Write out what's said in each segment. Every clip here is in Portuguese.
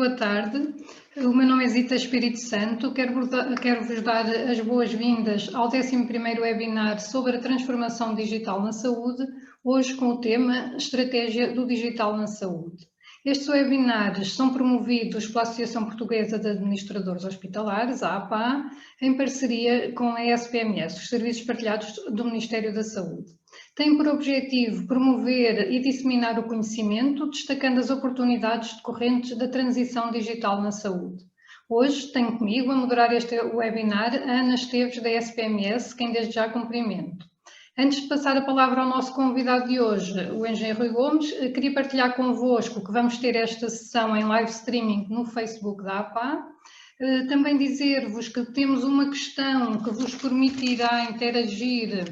boa tarde. O meu nome é Zita Espírito Santo. Quero-vos dar as boas-vindas ao 11º webinar sobre a transformação digital na saúde, hoje com o tema Estratégia do Digital na Saúde. Estes webinars são promovidos pela Associação Portuguesa de Administradores Hospitalares, a APA, em parceria com a SPMS, os Serviços Partilhados do Ministério da Saúde. Tem por objetivo promover e disseminar o conhecimento, destacando as oportunidades decorrentes da transição digital na saúde. Hoje tenho comigo a moderar este webinar a Ana Esteves, da SPMS, quem desde já cumprimento. Antes de passar a palavra ao nosso convidado de hoje, o engenheiro Rui Gomes, queria partilhar convosco que vamos ter esta sessão em live streaming no Facebook da APA. Também dizer-vos que temos uma questão que vos permitirá interagir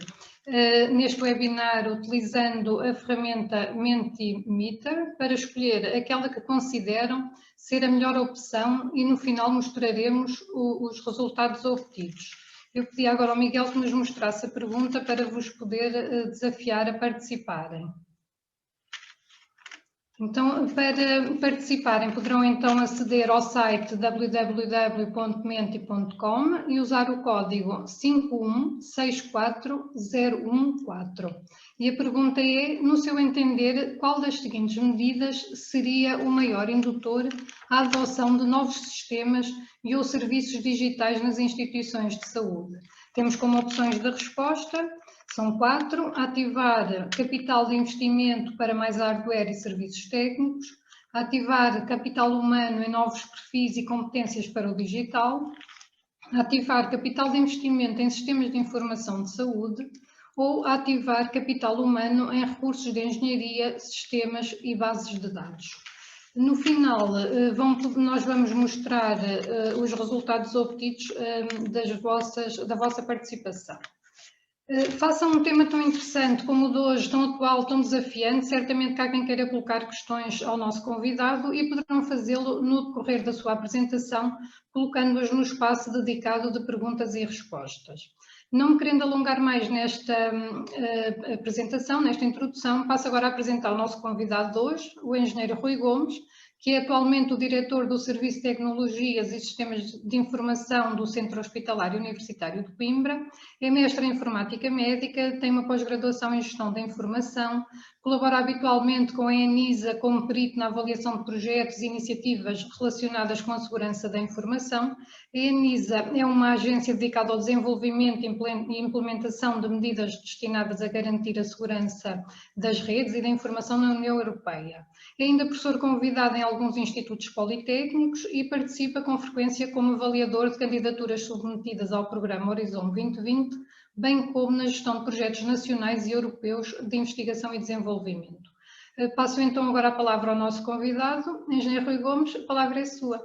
neste webinar utilizando a ferramenta Mentimeter para escolher aquela que consideram ser a melhor opção e no final mostraremos os resultados obtidos. Eu pedi agora ao Miguel que nos mostrasse a pergunta para vos poder desafiar a participarem. Então, para participarem, poderão então aceder ao site www.menti.com e usar o código 5164014. E a pergunta é, no seu entender, qual das seguintes medidas seria o maior indutor à adoção de novos sistemas e ou serviços digitais nas instituições de saúde? Temos como opções de resposta, são 4, ativar capital de investimento para mais hardware e serviços técnicos, ativar capital humano em novos perfis e competências para o digital, ativar capital de investimento em sistemas de informação de saúde ou ativar capital humano em recursos de engenharia, sistemas e bases de dados. No final, nós vamos mostrar os resultados obtidos da vossa participação. Face a um tema tão interessante como o de hoje, tão atual, tão desafiante, certamente que há quem queira colocar questões ao nosso convidado e poderão fazê-lo no decorrer da sua apresentação, colocando-as no espaço dedicado de perguntas e respostas. Não me querendo alongar mais nesta apresentação, nesta introdução, passo agora a apresentar o nosso convidado de hoje, o engenheiro Rui Gomes, que é atualmente o diretor do Serviço de Tecnologias e Sistemas de Informação do Centro Hospitalar Universitário de Coimbra, é mestre em Informática Médica, tem uma pós-graduação em Gestão da Informação, colabora habitualmente com a ENISA como perito na avaliação de projetos e iniciativas relacionadas com a segurança da informação. A ENISA é uma agência dedicada ao desenvolvimento e implementação de medidas destinadas a garantir a segurança das redes e da informação na União Europeia. É ainda professor convidado em alguns institutos politécnicos e participa com frequência como avaliador de candidaturas submetidas ao programa Horizon 2020, bem como na gestão de projetos nacionais e europeus de investigação e desenvolvimento. Passo então agora a palavra ao nosso convidado, engenheiro Rui Gomes, a palavra é sua.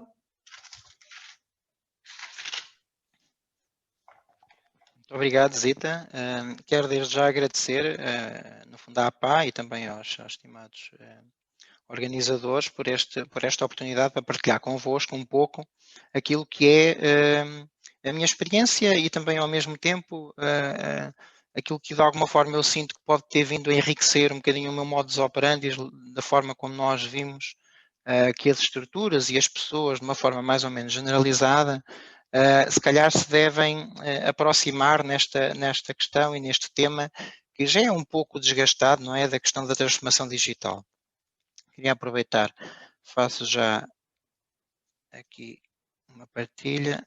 Muito obrigado, Zita. Quero desde já agradecer, no fundo, à APA e também aos estimados organizadores por esta oportunidade para partilhar convosco um pouco aquilo que é a minha experiência e também ao mesmo tempo aquilo que de alguma forma eu sinto que pode ter vindo a enriquecer um bocadinho o meu modus operandi da forma como nós vimos que as estruturas e as pessoas de uma forma mais ou menos generalizada se calhar se devem aproximar nesta questão e neste tema que já é um pouco desgastado, não é, da questão da transformação digital. Queria aproveitar, faço já aqui uma partilha.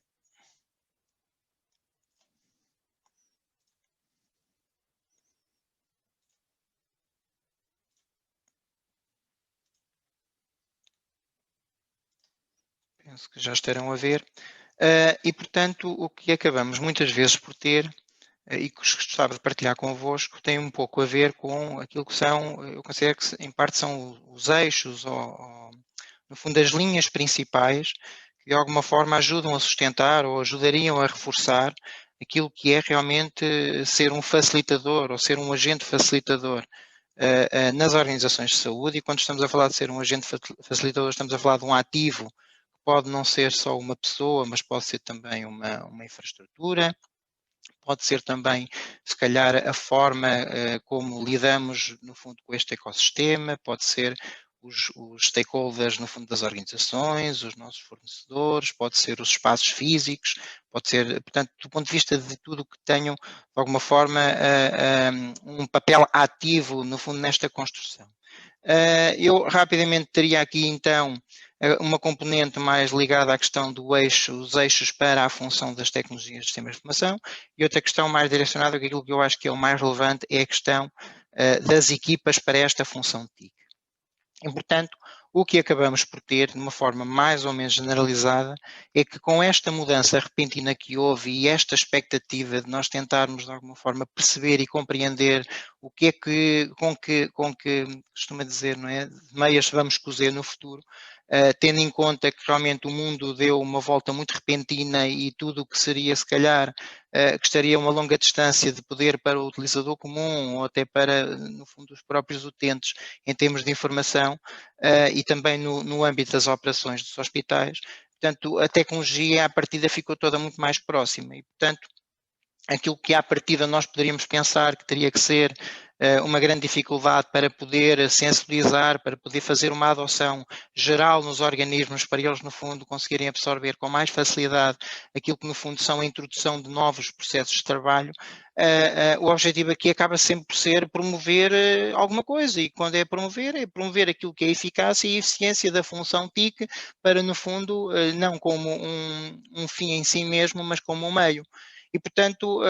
Penso que já estarão a ver. E, portanto, o que acabamos muitas vezes por ter, e que gostava de partilhar convosco, tem um pouco a ver com aquilo que são, eu considero que em parte são os eixos, ou no fundo as linhas principais, que de alguma forma ajudam a sustentar ou ajudariam a reforçar aquilo que é realmente ser um facilitador ou ser um agente facilitador nas organizações de saúde. E quando estamos a falar de ser um agente facilitador, estamos a falar de um ativo que pode não ser só uma pessoa, mas pode ser também uma infraestrutura, pode ser também, se calhar, a forma como lidamos, no fundo, com este ecossistema, pode ser os stakeholders, no fundo, das organizações, os nossos fornecedores, pode ser os espaços físicos, pode ser, portanto, do ponto de vista de tudo que tenham, de alguma forma, um papel ativo, no fundo, nesta construção. Eu rapidamente teria aqui, então, uma componente mais ligada à questão do eixo, os eixos para a função das tecnologias de sistemas de informação, e outra questão mais direcionada, que aquilo que eu acho que é o mais relevante, é a questão das equipas para esta função de TIC. E, portanto, o que acabamos por ter, de uma forma mais ou menos generalizada, é que com esta mudança repentina que houve e esta expectativa de nós tentarmos, de alguma forma, perceber e compreender o que é que, com que costuma dizer, não é, de meias vamos cozer no futuro, tendo em conta que realmente o mundo deu uma volta muito repentina e tudo o que seria, se calhar, que estaria a uma longa distância de poder para o utilizador comum ou até para, no fundo, os próprios utentes em termos de informação e também no âmbito das operações dos hospitais. Portanto, a tecnologia à partida ficou toda muito mais próxima e, portanto, aquilo que à partida nós poderíamos pensar que teria que ser uma grande dificuldade para poder sensibilizar, para poder fazer uma adoção geral nos organismos, para eles, no fundo, conseguirem absorver com mais facilidade aquilo que, no fundo, são a introdução de novos processos de trabalho. O objetivo aqui acaba sempre por ser promover alguma coisa, e quando é promover aquilo que é a eficácia e a eficiência da função TIC, para, no fundo, não como um fim em si mesmo, mas como um meio. E, portanto,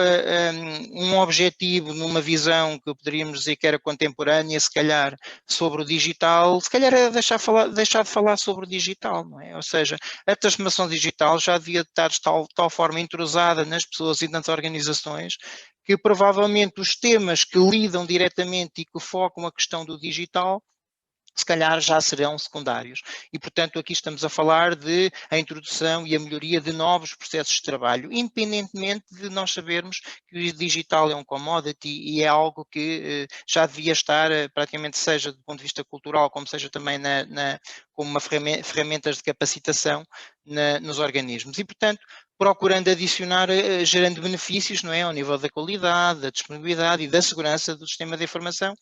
um objetivo numa visão que poderíamos dizer que era contemporânea, se calhar sobre o digital, se calhar era deixar de falar sobre o digital, não é? Ou seja, a transformação digital já devia estar de tal forma entrosada nas pessoas e nas organizações que provavelmente os temas que lidam diretamente e que focam a questão do digital se calhar já serão secundários. E, portanto, aqui estamos a falar de a introdução e a melhoria de novos processos de trabalho, independentemente de nós sabermos que o digital é um commodity e é algo que já devia estar, praticamente seja do ponto de vista cultural, como seja também como uma ferramentas de capacitação nos organismos. E, portanto, procurando adicionar, gerando benefícios, não é, ao nível da qualidade, da disponibilidade e da segurança do sistema de informação,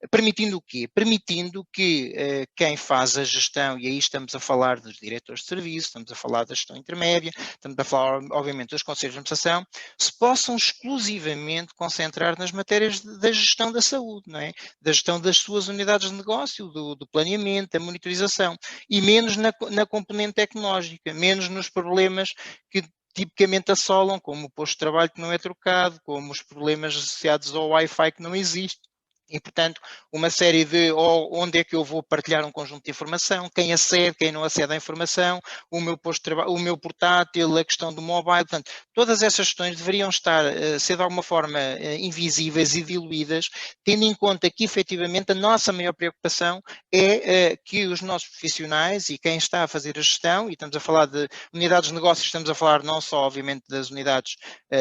permitindo o quê? Permitindo que quem faz a gestão, e aí estamos a falar dos diretores de serviço, estamos a falar da gestão intermédia, estamos a falar, obviamente, dos conselhos de administração, se possam exclusivamente concentrar nas matérias da gestão da saúde, não é? Da gestão das suas unidades de negócio, do planeamento, da monitorização, e menos na componente tecnológica, menos nos problemas que tipicamente assolam, como o posto de trabalho que não é trocado, como os problemas associados ao Wi-Fi que não existe. E, portanto, uma série de onde é que eu vou partilhar um conjunto de informação, quem acede, quem não acede à informação, o meu posto de trabalho, o meu portátil, a questão do mobile, portanto, todas essas questões deveriam estar, ser de alguma forma invisíveis e diluídas, tendo em conta que, efetivamente, a nossa maior preocupação é que os nossos profissionais e quem está a fazer a gestão, e estamos a falar de unidades de negócios, estamos a falar não só, obviamente, das unidades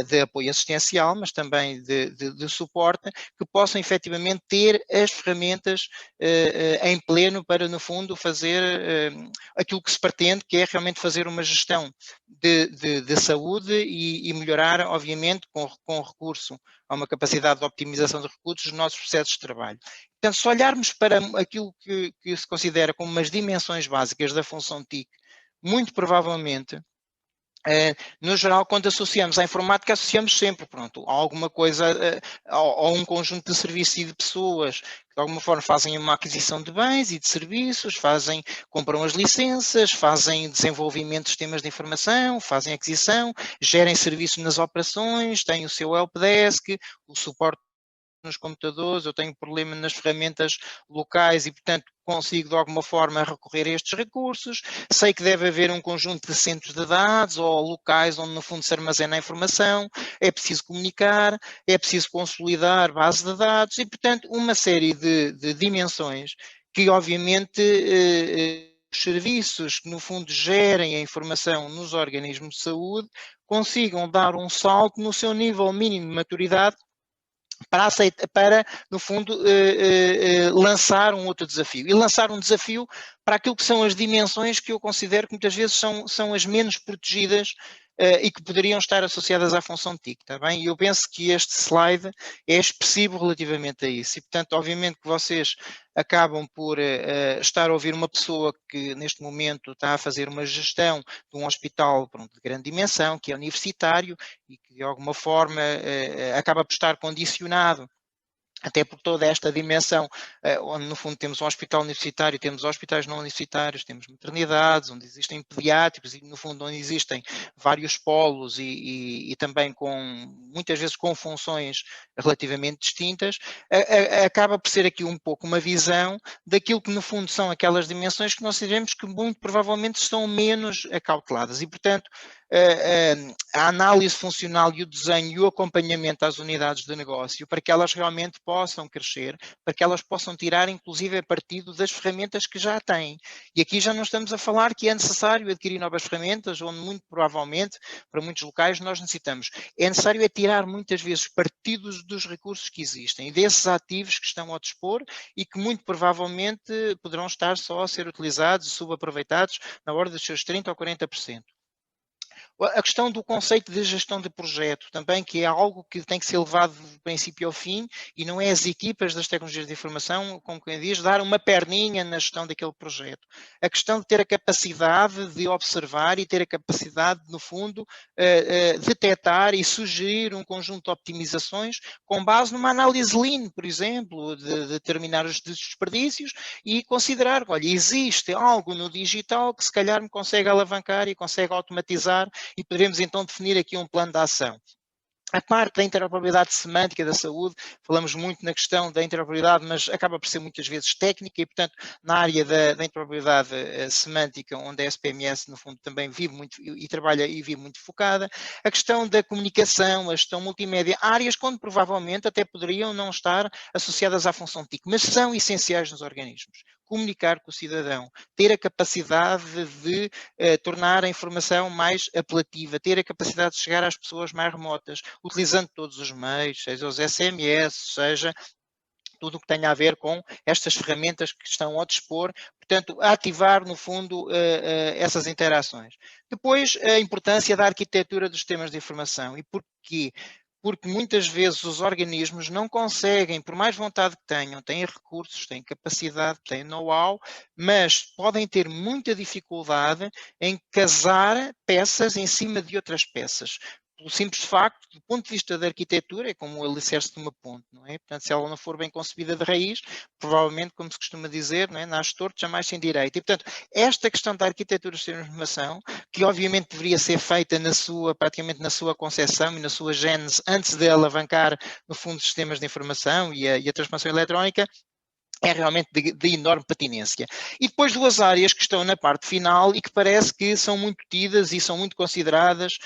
de apoio assistencial, mas também de suporte, que possam, efetivamente, ter as ferramentas em pleno para, no fundo, fazer aquilo que se pretende, que é realmente fazer uma gestão de saúde e melhorar, obviamente, com recurso a uma capacidade de optimização de recursos, os nossos processos de trabalho. Portanto, se olharmos para aquilo que se considera como umas dimensões básicas da função TIC, muito provavelmente, no geral, quando associamos à informática, associamos sempre, pronto, a alguma coisa, a um conjunto de serviços e de pessoas que de alguma forma fazem uma aquisição de bens e de serviços, compram as licenças, fazem desenvolvimento de sistemas de informação, fazem aquisição, gerem serviços nas operações, têm o seu helpdesk, o suporte nos computadores, eu tenho problema nas ferramentas locais e, portanto, consigo de alguma forma recorrer a estes recursos, sei que deve haver um conjunto de centros de dados ou locais onde no fundo se armazena a informação, é preciso comunicar, é preciso consolidar base de dados e, portanto, uma série de dimensões que obviamente os serviços que no fundo gerem a informação nos organismos de saúde consigam dar um salto no seu nível mínimo de maturidade para, no fundo, lançar um outro desafio. E lançar um desafio para aquilo que são as dimensões que eu considero que muitas vezes são as menos protegidas e que poderiam estar associadas à função TIC, está bem? E eu penso que este slide é expressivo relativamente a isso. E, portanto, obviamente que vocês acabam por estar a ouvir uma pessoa que neste momento está a fazer uma gestão de um hospital de grande dimensão, que é universitário e que de alguma forma acaba por estar condicionado até por toda esta dimensão, onde no fundo temos um hospital universitário, temos hospitais não universitários, temos maternidades, onde existem pediátricos e no fundo onde existem vários polos e também com, muitas vezes com funções relativamente distintas, acaba por ser aqui um pouco uma visão daquilo que no fundo são aquelas dimensões que nós sabemos que muito provavelmente estão menos acauteladas e portanto a análise funcional e o desenho e o acompanhamento às unidades de negócio para que elas realmente possam crescer, para que elas possam tirar inclusive partido das ferramentas que já têm. E aqui já não estamos a falar que é necessário adquirir novas ferramentas, onde muito provavelmente, para muitos locais, nós necessitamos. É necessário tirar muitas vezes partidos dos recursos que existem e desses ativos que estão ao dispor e que muito provavelmente poderão estar só a ser utilizados e subaproveitados na ordem dos seus 30% ou 40%. A questão do conceito de gestão de projeto também, que é algo que tem que ser levado do princípio ao fim e não é as equipas das tecnologias de informação, como quem diz, dar uma perninha na gestão daquele projeto. A questão de ter a capacidade de observar e ter a capacidade, no fundo, detectar e sugerir um conjunto de optimizações com base numa análise lean, por exemplo, de determinar os desperdícios e considerar, olha, existe algo no digital que se calhar me consegue alavancar e consegue automatizar e poderemos então definir aqui um plano de ação. A parte da interoperabilidade semântica da saúde, falamos muito na questão da interoperabilidade, mas acaba por ser muitas vezes técnica e, portanto, na área da interoperabilidade semântica, onde a SPMS, no fundo, também vive muito e trabalha e vive muito focada. A questão da comunicação, a gestão multimédia, áreas onde provavelmente até poderiam não estar associadas à função TIC, mas são essenciais nos organismos. Comunicar com o cidadão, ter a capacidade de tornar a informação mais apelativa, ter a capacidade de chegar às pessoas mais remotas, utilizando todos os meios, seja os SMS, seja tudo o que tenha a ver com estas ferramentas que estão ao dispor, portanto, a ativar, no fundo, essas interações. Depois, a importância da arquitetura dos sistemas de informação. E porquê? Porque muitas vezes os organismos não conseguem, por mais vontade que tenham, têm recursos, têm capacidade, têm know-how, mas podem ter muita dificuldade em casar peças em cima de outras peças. Pelo simples facto, do ponto de vista da arquitetura, é como o alicerce de uma ponte, não é? Portanto, se ela não for bem concebida de raiz, provavelmente, como se costuma dizer, não é? Nasce torto, jamais sem direito. E, portanto, esta questão da arquitetura de sistemas de informação, que obviamente deveria ser feita praticamente na sua concepção e na sua gênese, antes de alavancar, no fundo, sistemas de informação e a transformação eletrónica, é realmente de enorme pertinência. E depois duas áreas que estão na parte final e que parece que são muito tidas e são muito consideradas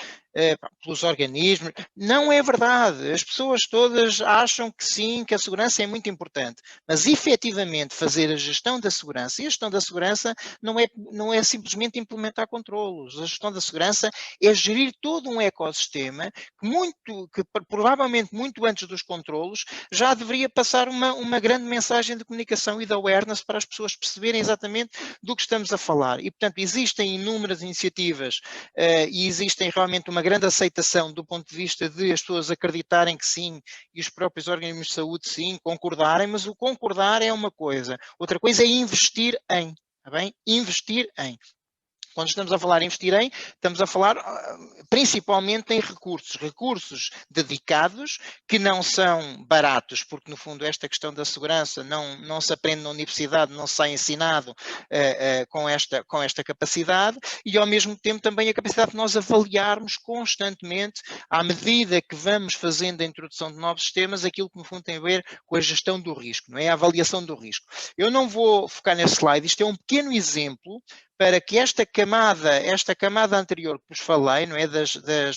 pelos organismos. Não é verdade. As pessoas todas acham que sim, que a segurança é muito importante. Mas, efetivamente, fazer a gestão da segurança, e a gestão da segurança não é simplesmente implementar controlos. A gestão da segurança é gerir todo um ecossistema que provavelmente muito antes dos controlos já deveria passar uma grande mensagem de comunicação e de awareness para as pessoas perceberem exatamente do que estamos a falar. E, portanto, existem inúmeras iniciativas e existem realmente uma grande aceitação do ponto de vista de as pessoas acreditarem que sim e os próprios organismos de saúde sim, concordarem, mas o concordar é uma coisa. Outra coisa é investir em, está bem? Investir em. Quando estamos a falar em investir em, estamos a falar principalmente em recursos dedicados, que não são baratos, porque no fundo esta questão da segurança não se aprende na universidade, não se é ensinado com esta capacidade, e ao mesmo tempo também a capacidade de nós avaliarmos constantemente, à medida que vamos fazendo a introdução de novos sistemas, aquilo que no fundo tem a ver com a gestão do risco, não é? A avaliação do risco. Eu não vou focar nesse slide, isto é um pequeno exemplo para que esta camada anterior que vos falei, não é,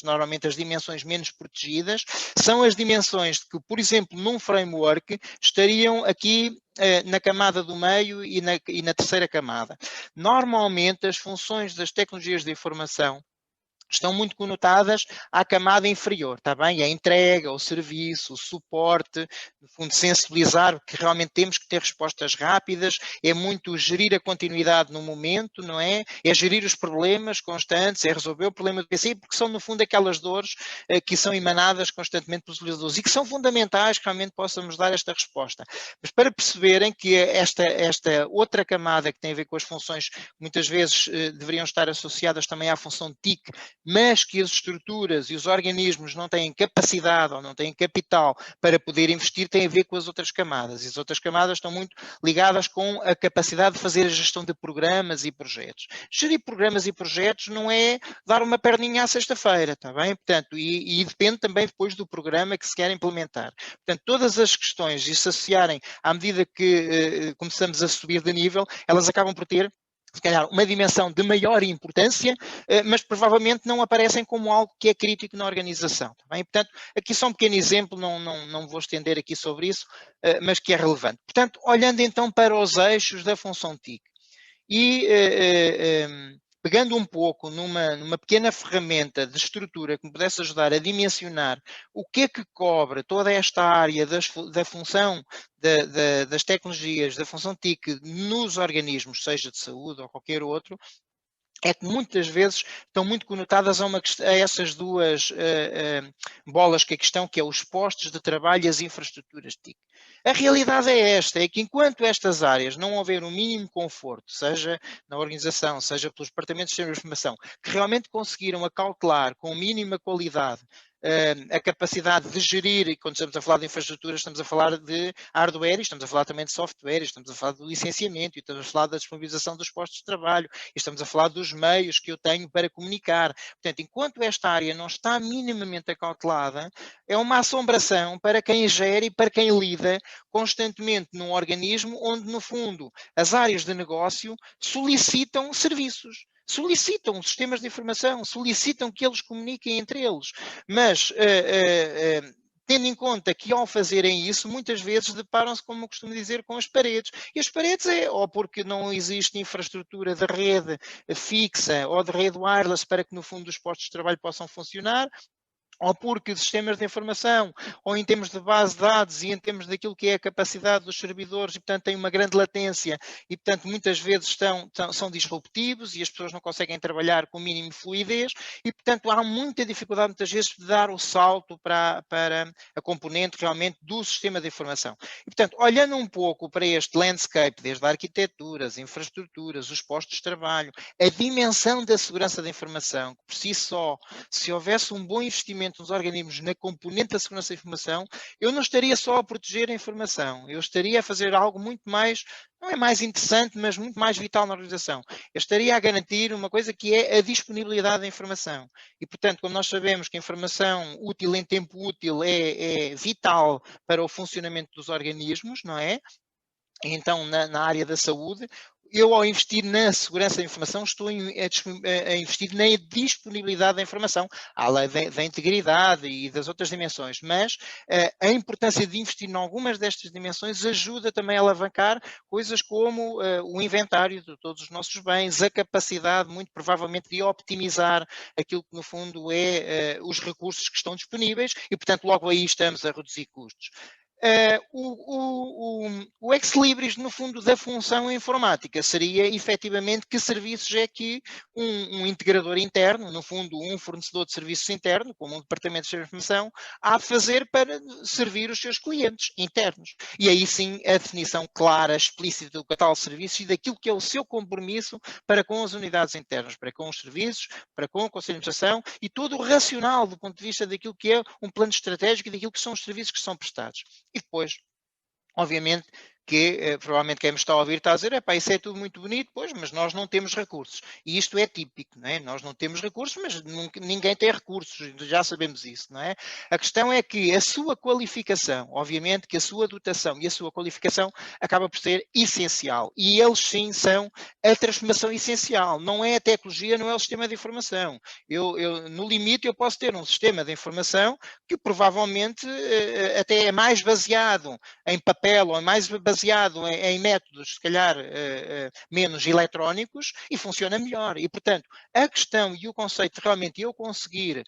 normalmente as dimensões menos protegidas, são as dimensões que, por exemplo, num framework, estariam aqui na camada do meio e na terceira camada. Normalmente, as funções das tecnologias de informação estão muito conotadas à camada inferior, está bem? A entrega, o serviço, o suporte, no fundo sensibilizar que realmente temos que ter respostas rápidas, é muito gerir a continuidade no momento, não é? É gerir os problemas constantes, é resolver o problema do PC, porque são no fundo aquelas dores que são emanadas constantemente pelos utilizadores e que são fundamentais que realmente possamos dar esta resposta. Mas para perceberem que esta outra camada que tem a ver com as funções que muitas vezes deveriam estar associadas também à função TIC, mas que as estruturas e os organismos não têm capacidade ou não têm capital para poder investir, tem a ver com as outras camadas. E as outras camadas estão muito ligadas com a capacidade de fazer a gestão de programas e projetos. Gerir programas e projetos não é dar uma perninha à sexta-feira, está bem? Portanto, e depende também depois do programa que se quer implementar. Portanto, todas as questões, e se associarem à medida que começamos a subir de nível, elas acabam por ter se calhar uma dimensão de maior importância, mas provavelmente não aparecem como algo que é crítico na organização. Tá bem? Portanto, aqui só um pequeno exemplo, não vou estender aqui sobre isso, mas que é relevante. Portanto, olhando então para os eixos da função TIC e pegando um pouco numa pequena ferramenta de estrutura que me pudesse ajudar a dimensionar o que é que cobre toda esta área da função das tecnologias, da função TIC nos organismos, seja de saúde ou qualquer outro, é que muitas vezes estão muito conotadas a essas duas bolas que a questão, que é os postos de trabalho e as infraestruturas TIC. A realidade é esta, é que enquanto estas áreas não houver um mínimo conforto, seja na organização, seja pelos departamentos de sistema de informação, que realmente conseguiram acautelar com mínima qualidade a capacidade de gerir, e quando estamos a falar de infraestruturas, estamos a falar de hardware, estamos a falar também de software, estamos a falar do licenciamento, e estamos a falar da disponibilização dos postos de trabalho, e estamos a falar dos meios que eu tenho para comunicar. Portanto, enquanto esta área não está minimamente acautelada, é uma assombração para quem gere e para quem lida constantemente num organismo onde, no fundo, as áreas de negócio solicitam serviços. Solicitam sistemas de informação, solicitam que eles comuniquem entre eles, mas tendo em conta que ao fazerem isso, muitas vezes deparam-se, como eu costumo dizer, com as paredes. E as paredes é ou porque não existe infraestrutura de rede fixa ou de rede wireless para que no fundo os postos de trabalho possam funcionar, ou porque sistemas de informação, ou em termos de base de dados e em termos daquilo que é a capacidade dos servidores, e portanto têm uma grande latência e portanto muitas vezes são disruptivos e as pessoas não conseguem trabalhar com o mínimo de fluidez e portanto há muita dificuldade muitas vezes de dar o salto para a componente realmente do sistema de informação. E portanto, olhando um pouco para este landscape, desde a arquitetura, as infraestruturas, os postos de trabalho, a dimensão da segurança da informação, que por si só, se houvesse um bom investimento nos organismos na componente da segurança da informação, eu não estaria só a proteger a informação, eu estaria a fazer algo muito mais, não é mais interessante, mas muito mais vital na organização. Eu estaria a garantir uma coisa que é a disponibilidade da informação. E, portanto, como nós sabemos que a informação útil em tempo útil é vital para o funcionamento dos organismos, não é? Então, na área da saúde, eu ao investir na segurança da informação estou a investir na disponibilidade da informação, além da integridade e das outras dimensões, mas a importância de investir em algumas destas dimensões ajuda também a alavancar coisas como o inventário de todos os nossos bens, a capacidade muito provavelmente de optimizar aquilo que no fundo é os recursos que estão disponíveis e portanto logo aí estamos a reduzir custos. O ex-libris, no fundo, da função informática seria, efetivamente, que serviços é que um integrador interno, no fundo, um fornecedor de serviços interno, como um departamento de informação, há a fazer para servir os seus clientes internos. E aí sim, a definição clara, explícita do catálogo de serviços e daquilo que é o seu compromisso para com as unidades internas, para com os serviços, para com o Conselho de Administração e todo o racional do ponto de vista daquilo que é um plano estratégico e daquilo que são os serviços que são prestados. E depois, obviamente, que provavelmente quem me está a ouvir está a dizer, isso é tudo muito bonito, pois, mas nós não temos recursos. E isto é típico, não é? Nós não temos recursos, mas ninguém tem recursos, já sabemos isso, não é? A questão é que a sua qualificação, obviamente que a sua dotação e a sua qualificação acaba por ser essencial. E eles sim são a transformação essencial. Não é a tecnologia, não é o sistema de informação. No limite, eu posso ter um sistema de informação que provavelmente até é mais baseado em papel ou é mais baseado baseado em métodos, se calhar, menos eletrónicos e funciona melhor. E, portanto, a questão e o conceito de realmente eu conseguir,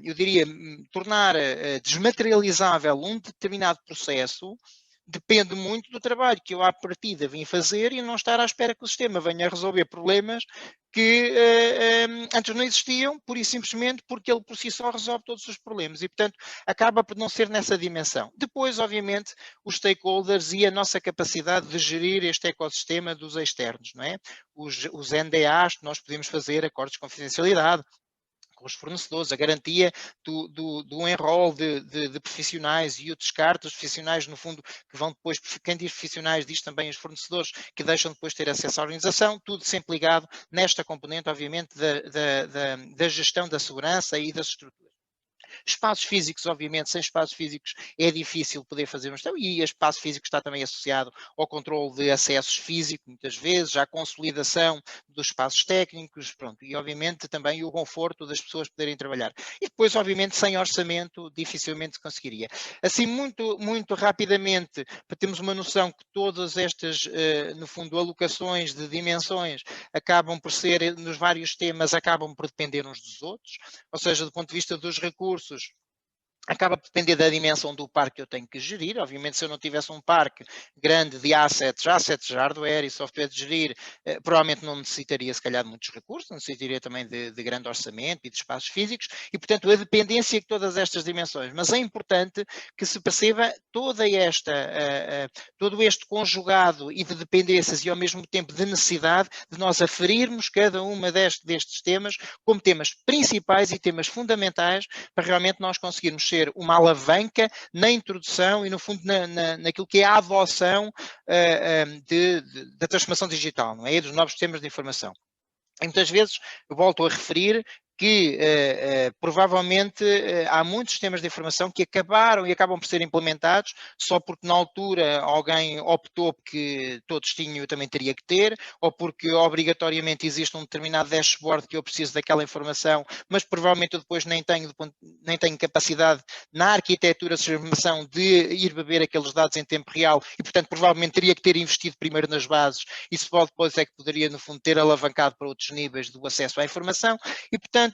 eu diria, tornar desmaterializável um determinado processo, depende muito do trabalho que eu à partida vim fazer e não estar à espera que o sistema venha a resolver problemas que antes não existiam, pura e simplesmente porque ele por si só resolve todos os problemas e, portanto, acaba por não ser nessa dimensão. Depois, obviamente, os stakeholders e a nossa capacidade de gerir este ecossistema dos externos, não é? Os NDAs que nós podemos fazer, acordos de confidencialidade, com os fornecedores, a garantia do enrol de profissionais e o descarte dos profissionais, no fundo, que vão depois, quem diz profissionais diz também os fornecedores, que deixam depois ter acesso à organização, tudo sempre ligado nesta componente, obviamente, da gestão da segurança e das estruturas. Espaços físicos, obviamente, sem espaços físicos é difícil poder fazer uma gestão e espaço físico está também associado ao controle de acessos físicos, muitas vezes, à consolidação dos espaços técnicos, pronto, e obviamente também o conforto das pessoas poderem trabalhar. E depois, obviamente, sem orçamento, dificilmente se conseguiria. Assim, muito rapidamente, para termos uma noção que todas estas, no fundo, alocações de dimensões acabam por ser, nos vários temas, acabam por depender uns dos outros, ou seja, do ponto de vista dos recursos, acaba por depender da dimensão do parque que eu tenho que gerir. Obviamente, se eu não tivesse um parque grande de assets, hardware e software de gerir, provavelmente não necessitaria, se calhar, de muitos recursos, não necessitaria também de grande orçamento e de espaços físicos, e, portanto, a dependência de todas estas dimensões. Mas é importante que se perceba toda todo este conjugado e de dependências e, ao mesmo tempo, de necessidade de nós aferirmos cada uma destes temas como temas principais e temas fundamentais para realmente nós conseguirmos ser uma alavanca na introdução e, no fundo, naquilo que é a adoção da transformação digital, não é? E dos novos sistemas de informação. E muitas vezes, eu volto a referir que provavelmente há muitos sistemas de informação que acabaram e acabam por ser implementados só porque na altura alguém optou que todos tinham e eu também teria que ter, ou porque obrigatoriamente existe um determinado dashboard que eu preciso daquela informação, mas provavelmente eu depois nem tenho capacidade na arquitetura de informação de ir beber aqueles dados em tempo real e, portanto, provavelmente teria que ter investido primeiro nas bases e só depois é que poderia, no fundo, ter alavancado para outros níveis do acesso à informação e, portanto,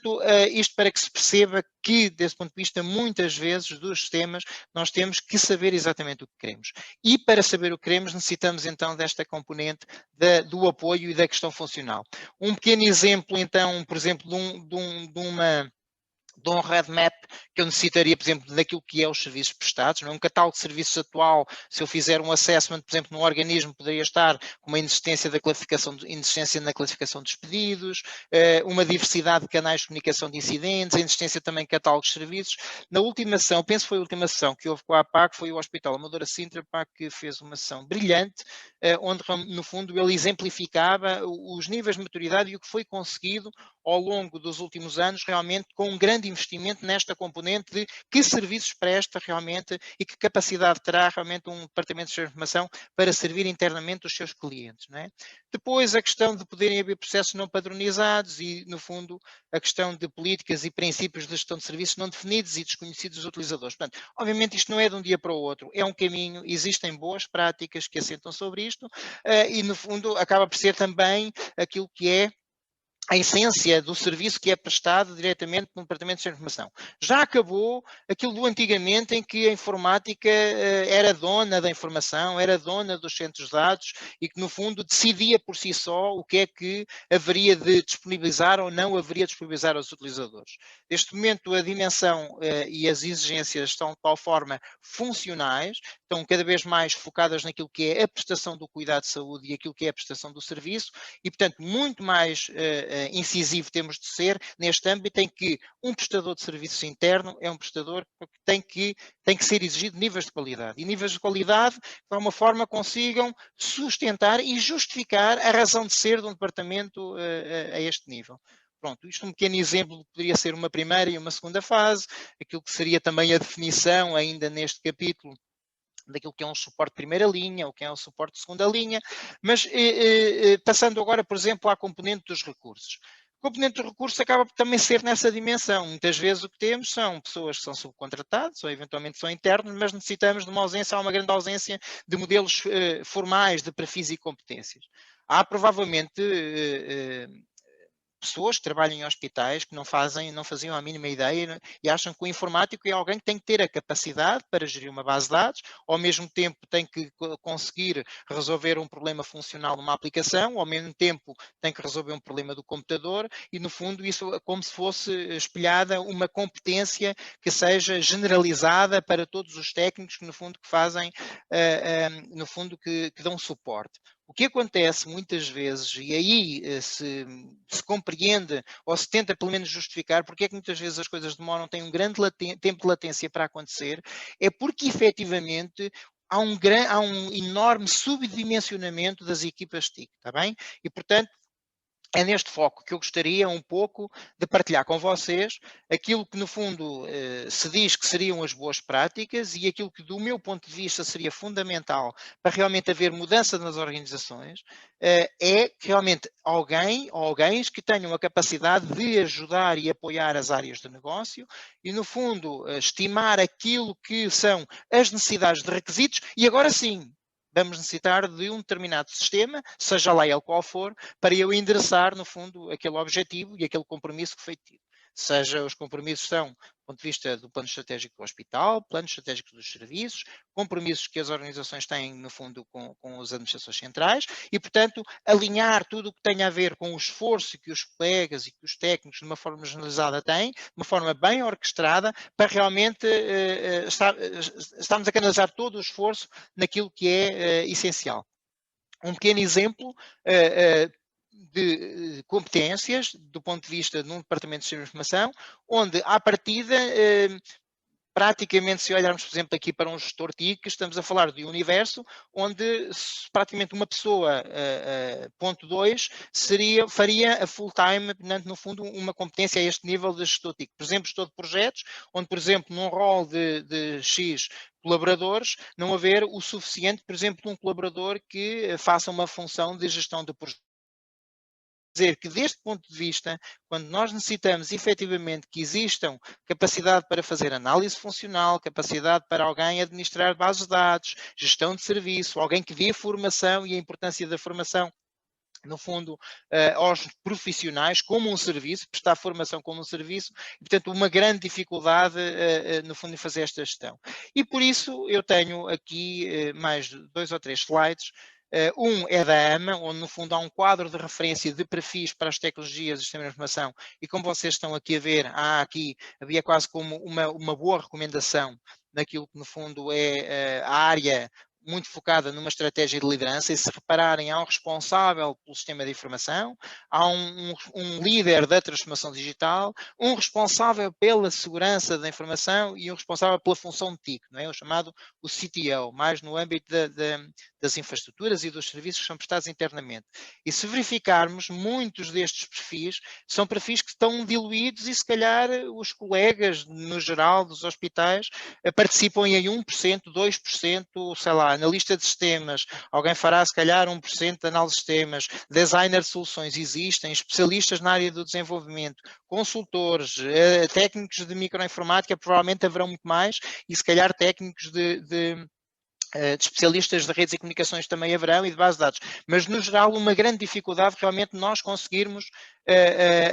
isto para que se perceba que, desse ponto de vista, muitas vezes dos sistemas, nós temos que saber exatamente o que queremos. E para saber o que queremos, necessitamos então desta componente do apoio e da questão funcional. Um pequeno exemplo, então, por exemplo, de um roadmap que eu necessitaria, por exemplo, daquilo que é os serviços prestados, não é? Um catálogo de serviços atual, se eu fizer um assessment, por exemplo, num organismo, poderia estar com uma inexistência na classificação dos pedidos, uma diversidade de canais de comunicação de incidentes, a inexistência também de catálogos de serviços. Na última ação, penso que foi a última ação que houve com a APAC, foi o Hospital Amadora Sintra, que fez uma ação brilhante, onde, no fundo, ele exemplificava os níveis de maturidade e o que foi conseguido ao longo dos últimos anos, realmente com um grande investimento nesta componente de que serviços presta realmente e que capacidade terá realmente um departamento de informação para servir internamente os seus clientes, não é? Depois, a questão de poderem haver processos não padronizados e, no fundo, a questão de políticas e princípios de gestão de serviços não definidos e desconhecidos dos utilizadores. Portanto, obviamente isto não é de um dia para o outro, é um caminho, existem boas práticas que assentam sobre isto e, no fundo, acaba por ser também aquilo que é a essência do serviço que é prestado diretamente no Departamento de Informação. Já acabou aquilo do antigamente em que a informática era dona da informação, era dona dos centros de dados e que, no fundo, decidia por si só o que é que haveria de disponibilizar ou não haveria de disponibilizar aos utilizadores. Neste momento, a dimensão e as exigências estão de tal forma funcionais, estão cada vez mais focadas naquilo que é a prestação do cuidado de saúde e aquilo que é a prestação do serviço e, portanto, muito mais incisivo temos de ser neste âmbito em que um prestador de serviços interno é um prestador que tem que ser exigido níveis de qualidade. E níveis de qualidade que, de alguma forma, consigam sustentar e justificar a razão de ser de um departamento a este nível. Pronto, isto é um pequeno exemplo, poderia ser uma primeira e uma segunda fase, aquilo que seria também a definição ainda neste capítulo daquilo que é um suporte de primeira linha, ou que é um suporte de segunda linha, mas passando agora, por exemplo, à componente dos recursos. componente de recursos acaba por também ser nessa dimensão. Muitas vezes o que temos são pessoas que são subcontratadas ou eventualmente são internos, mas necessitamos de uma ausência, há uma grande ausência de modelos formais de perfis e competências. Há provavelmente pessoas que trabalham em hospitais que não faziam a mínima ideia e acham que o informático é alguém que tem que ter a capacidade para gerir uma base de dados, ao mesmo tempo tem que conseguir resolver um problema funcional numa aplicação, ao mesmo tempo tem que resolver um problema do computador e, no fundo, isso é como se fosse espelhada uma competência que seja generalizada para todos os técnicos que, no fundo, que fazem, no fundo, que dão suporte. O que acontece muitas vezes, e aí se compreende ou se tenta pelo menos justificar porque é que muitas vezes as coisas demoram, têm um grande tempo de latência para acontecer, é porque efetivamente há um enorme subdimensionamento das equipas TIC, está bem? E portanto, é neste foco que eu gostaria um pouco de partilhar com vocês aquilo que, no fundo, se diz que seriam as boas práticas e aquilo que, do meu ponto de vista, seria fundamental para realmente haver mudança nas organizações, é que realmente alguém ou alguém que tenham a capacidade de ajudar e apoiar as áreas de negócio e, no fundo, estimar aquilo que são as necessidades de requisitos e, agora sim, vamos necessitar de um determinado sistema, seja lá ele qual for, para eu endereçar, no fundo, aquele objetivo e aquele compromisso que foi tido. Seja os compromissos são, do ponto de vista do plano estratégico do hospital, planos estratégicos dos serviços, compromissos que as organizações têm, no fundo, com as administrações centrais e, portanto, alinhar tudo o que tem a ver com o esforço que os colegas e que os técnicos, de uma forma generalizada, têm, de uma forma bem orquestrada, para realmente estarmos a canalizar todo o esforço naquilo que é essencial. Um pequeno exemplo de competências do ponto de vista de um departamento de sistema de informação, onde, à partida, praticamente, se olharmos, por exemplo, aqui para um gestor TIC, estamos a falar de um universo onde praticamente uma pessoa, ponto 2, faria a full-time, portanto, no fundo, uma competência a este nível de gestor TIC. Por exemplo, gestor de projetos, onde, por exemplo, num rol de X colaboradores, não haver o suficiente, por exemplo, de um colaborador que faça uma função de gestão de projetos. Dizer que, deste ponto de vista, quando nós necessitamos efetivamente que existam capacidade para fazer análise funcional, capacidade para alguém administrar bases de dados, gestão de serviço, alguém que dê formação e a importância da formação, no fundo, aos profissionais como um serviço, prestar formação como um serviço, e, portanto, uma grande dificuldade, no fundo, em fazer esta gestão. E por isso eu tenho aqui mais 2 ou 3 slides. Um é da AMA, onde no fundo há um quadro de referência de perfis para as tecnologias do sistema de informação e como vocês estão aqui a ver, havia quase como uma boa recomendação naquilo que no fundo é a área muito focada numa estratégia de liderança e se repararem, há um responsável pelo sistema de informação, há um líder da transformação digital, um responsável pela segurança da informação e um responsável pela função de TIC, não é? O chamado o CTO, mais no âmbito das infraestruturas e dos serviços que são prestados internamente. E se verificarmos, muitos destes perfis são perfis que estão diluídos e se calhar os colegas, no geral, dos hospitais, participam em 1%, 2%, sei lá, analista de sistemas, alguém fará se calhar 1% de análise de sistemas, designer de soluções existem, especialistas na área do desenvolvimento, consultores, técnicos de microinformática, provavelmente haverão muito mais, e se calhar técnicos de especialistas de redes e comunicações também haverão e de base de dados, mas no geral uma grande dificuldade realmente nós conseguirmos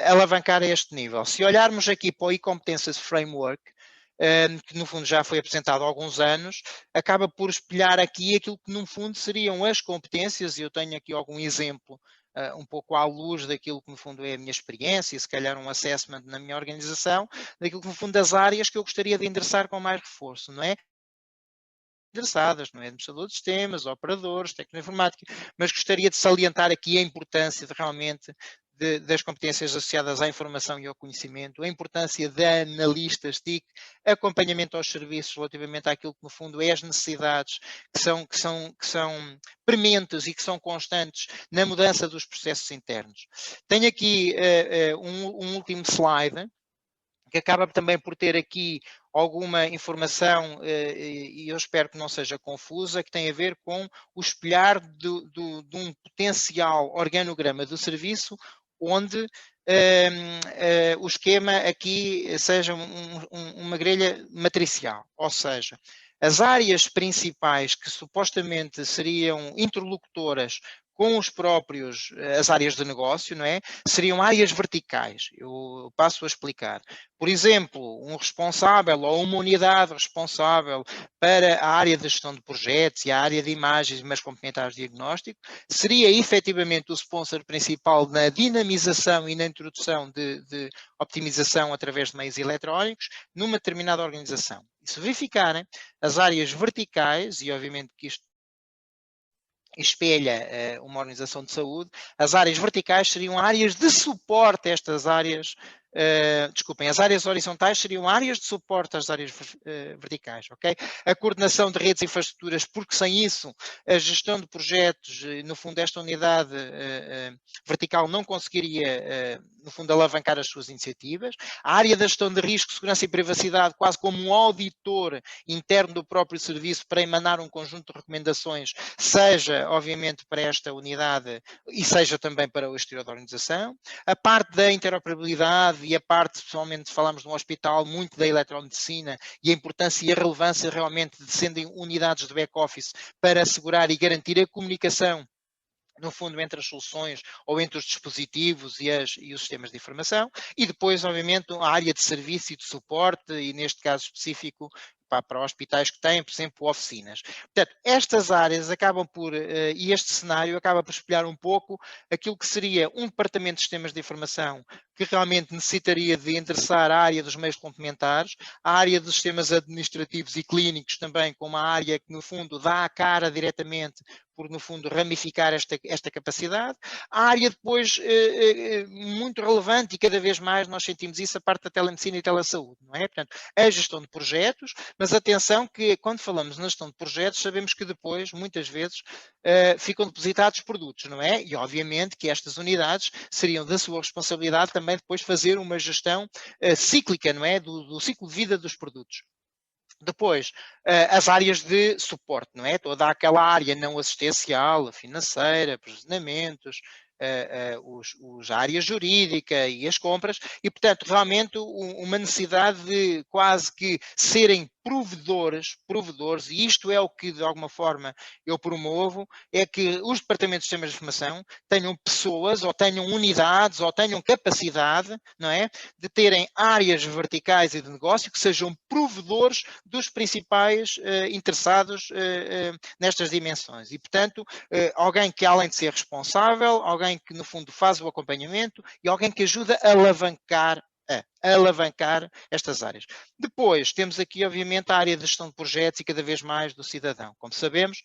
alavancar a este nível. Se olharmos aqui para o e-competences framework, que no fundo já foi apresentado há alguns anos, acaba por espelhar aqui aquilo que no fundo seriam as competências, e eu tenho aqui algum exemplo um pouco à luz daquilo que no fundo é a minha experiência e se calhar um assessment na minha organização, daquilo que no fundo das áreas que eu gostaria de endereçar com mais reforço, não é? Endereçadas, não é? Administrador de sistemas, operadores, técnico de informática, mas gostaria de salientar aqui a importância de realmente das competências associadas à informação e ao conhecimento, a importância de analistas TIC, acompanhamento aos serviços relativamente àquilo que no fundo é as necessidades que são prementes e que são constantes na mudança dos processos internos. Tenho aqui um último slide, que acaba também por ter aqui alguma informação, e eu espero que não seja confusa, que tem a ver com o espelhar de um potencial organograma do serviço, onde o esquema aqui seja uma grelha matricial, ou seja, as áreas principais que supostamente seriam interlocutoras com os próprios, as áreas de negócio, não é? Seriam áreas verticais. Eu passo a explicar. Por exemplo, um responsável ou uma unidade responsável para a área de gestão de projetos e a área de imagens, mas complementares de diagnóstico, seria efetivamente o sponsor principal na dinamização e na introdução de optimização através de meios eletrónicos numa determinada organização. E se verificarem as áreas verticais, e obviamente que isto espelha uma organização de saúde, as áreas verticais seriam áreas de suporte a estas áreas, desculpem, as áreas horizontais seriam áreas de suporte às áreas verticais, ok? A coordenação de redes e infraestruturas, porque sem isso a gestão de projetos, no fundo esta unidade vertical não conseguiria, no fundo, alavancar as suas iniciativas. A área da gestão de risco, segurança e privacidade, quase como um auditor interno do próprio serviço para emanar um conjunto de recomendações, seja, obviamente, para esta unidade e seja também para o exterior da organização. A parte da interoperabilidade e a parte, especialmente, falamos de um hospital, muito da eletromedicina e a importância e a relevância realmente de serem unidades de back-office para assegurar e garantir a comunicação, no fundo, entre as soluções ou entre os dispositivos e os sistemas de informação, e depois, obviamente, a área de serviço e de suporte, e neste caso específico, para hospitais que têm, por exemplo, oficinas. Portanto, estas áreas acabam por, e este cenário acaba por espelhar um pouco aquilo que seria um departamento de sistemas de informação que realmente necessitaria de endereçar a área dos meios complementares, a área dos sistemas administrativos e clínicos também, como uma área que, no fundo, dá a cara diretamente por, no fundo, ramificar esta capacidade. A área depois, muito relevante, e cada vez mais nós sentimos isso, a parte da telemedicina e telesaúde, não é? Portanto, a gestão de projetos, mas atenção que quando falamos na gestão de projetos, sabemos que depois, muitas vezes, ficam depositados produtos, não é? E obviamente que estas unidades seriam da sua responsabilidade também depois fazer uma gestão cíclica, não é? Do ciclo de vida dos produtos. Depois, as áreas de suporte, não é? Toda aquela área não assistencial, financeira, aprovisionamentos, a área jurídica e as compras, e, portanto, realmente uma necessidade de quase que serem provedores, e isto é o que, de alguma forma, eu promovo, é que os departamentos de sistemas de informação tenham pessoas, ou tenham unidades, ou tenham capacidade, não é? De terem áreas verticais e de negócio que sejam provedores dos principais interessados nestas dimensões. E, portanto, alguém que, além de ser responsável, alguém que, no fundo, faz o acompanhamento e alguém que ajuda a alavancar estas áreas. Depois, temos aqui, obviamente, a área de gestão de projetos e cada vez mais do cidadão. Como sabemos,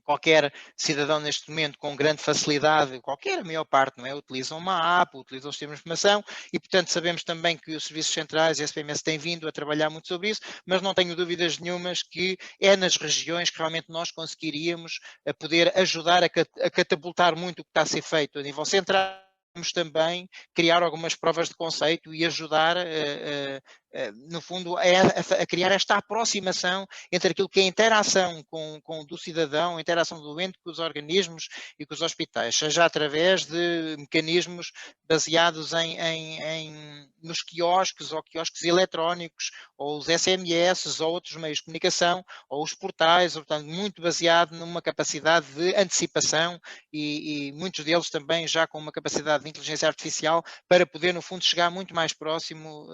qualquer cidadão neste momento com grande facilidade, a maior parte, não é? Utilizam uma app, utilizam o sistema de informação e, portanto, sabemos também que os serviços centrais e a SPMS têm vindo a trabalhar muito sobre isso, mas não tenho dúvidas nenhumas que é nas regiões que realmente nós conseguiríamos poder ajudar a catapultar muito o que está a ser feito a nível central. Vamos também criar algumas provas de conceito e ajudar, no fundo, a criar esta aproximação entre aquilo que é a interação do cidadão, a interação do doente com os organismos e com os hospitais, seja através de mecanismos baseados nos quiosques ou quiosques eletrónicos, ou os SMS, ou outros meios de comunicação, ou os portais, portanto, muito baseado numa capacidade de antecipação e muitos deles também já com uma capacidade de inteligência artificial para poder, no fundo, chegar muito mais próximo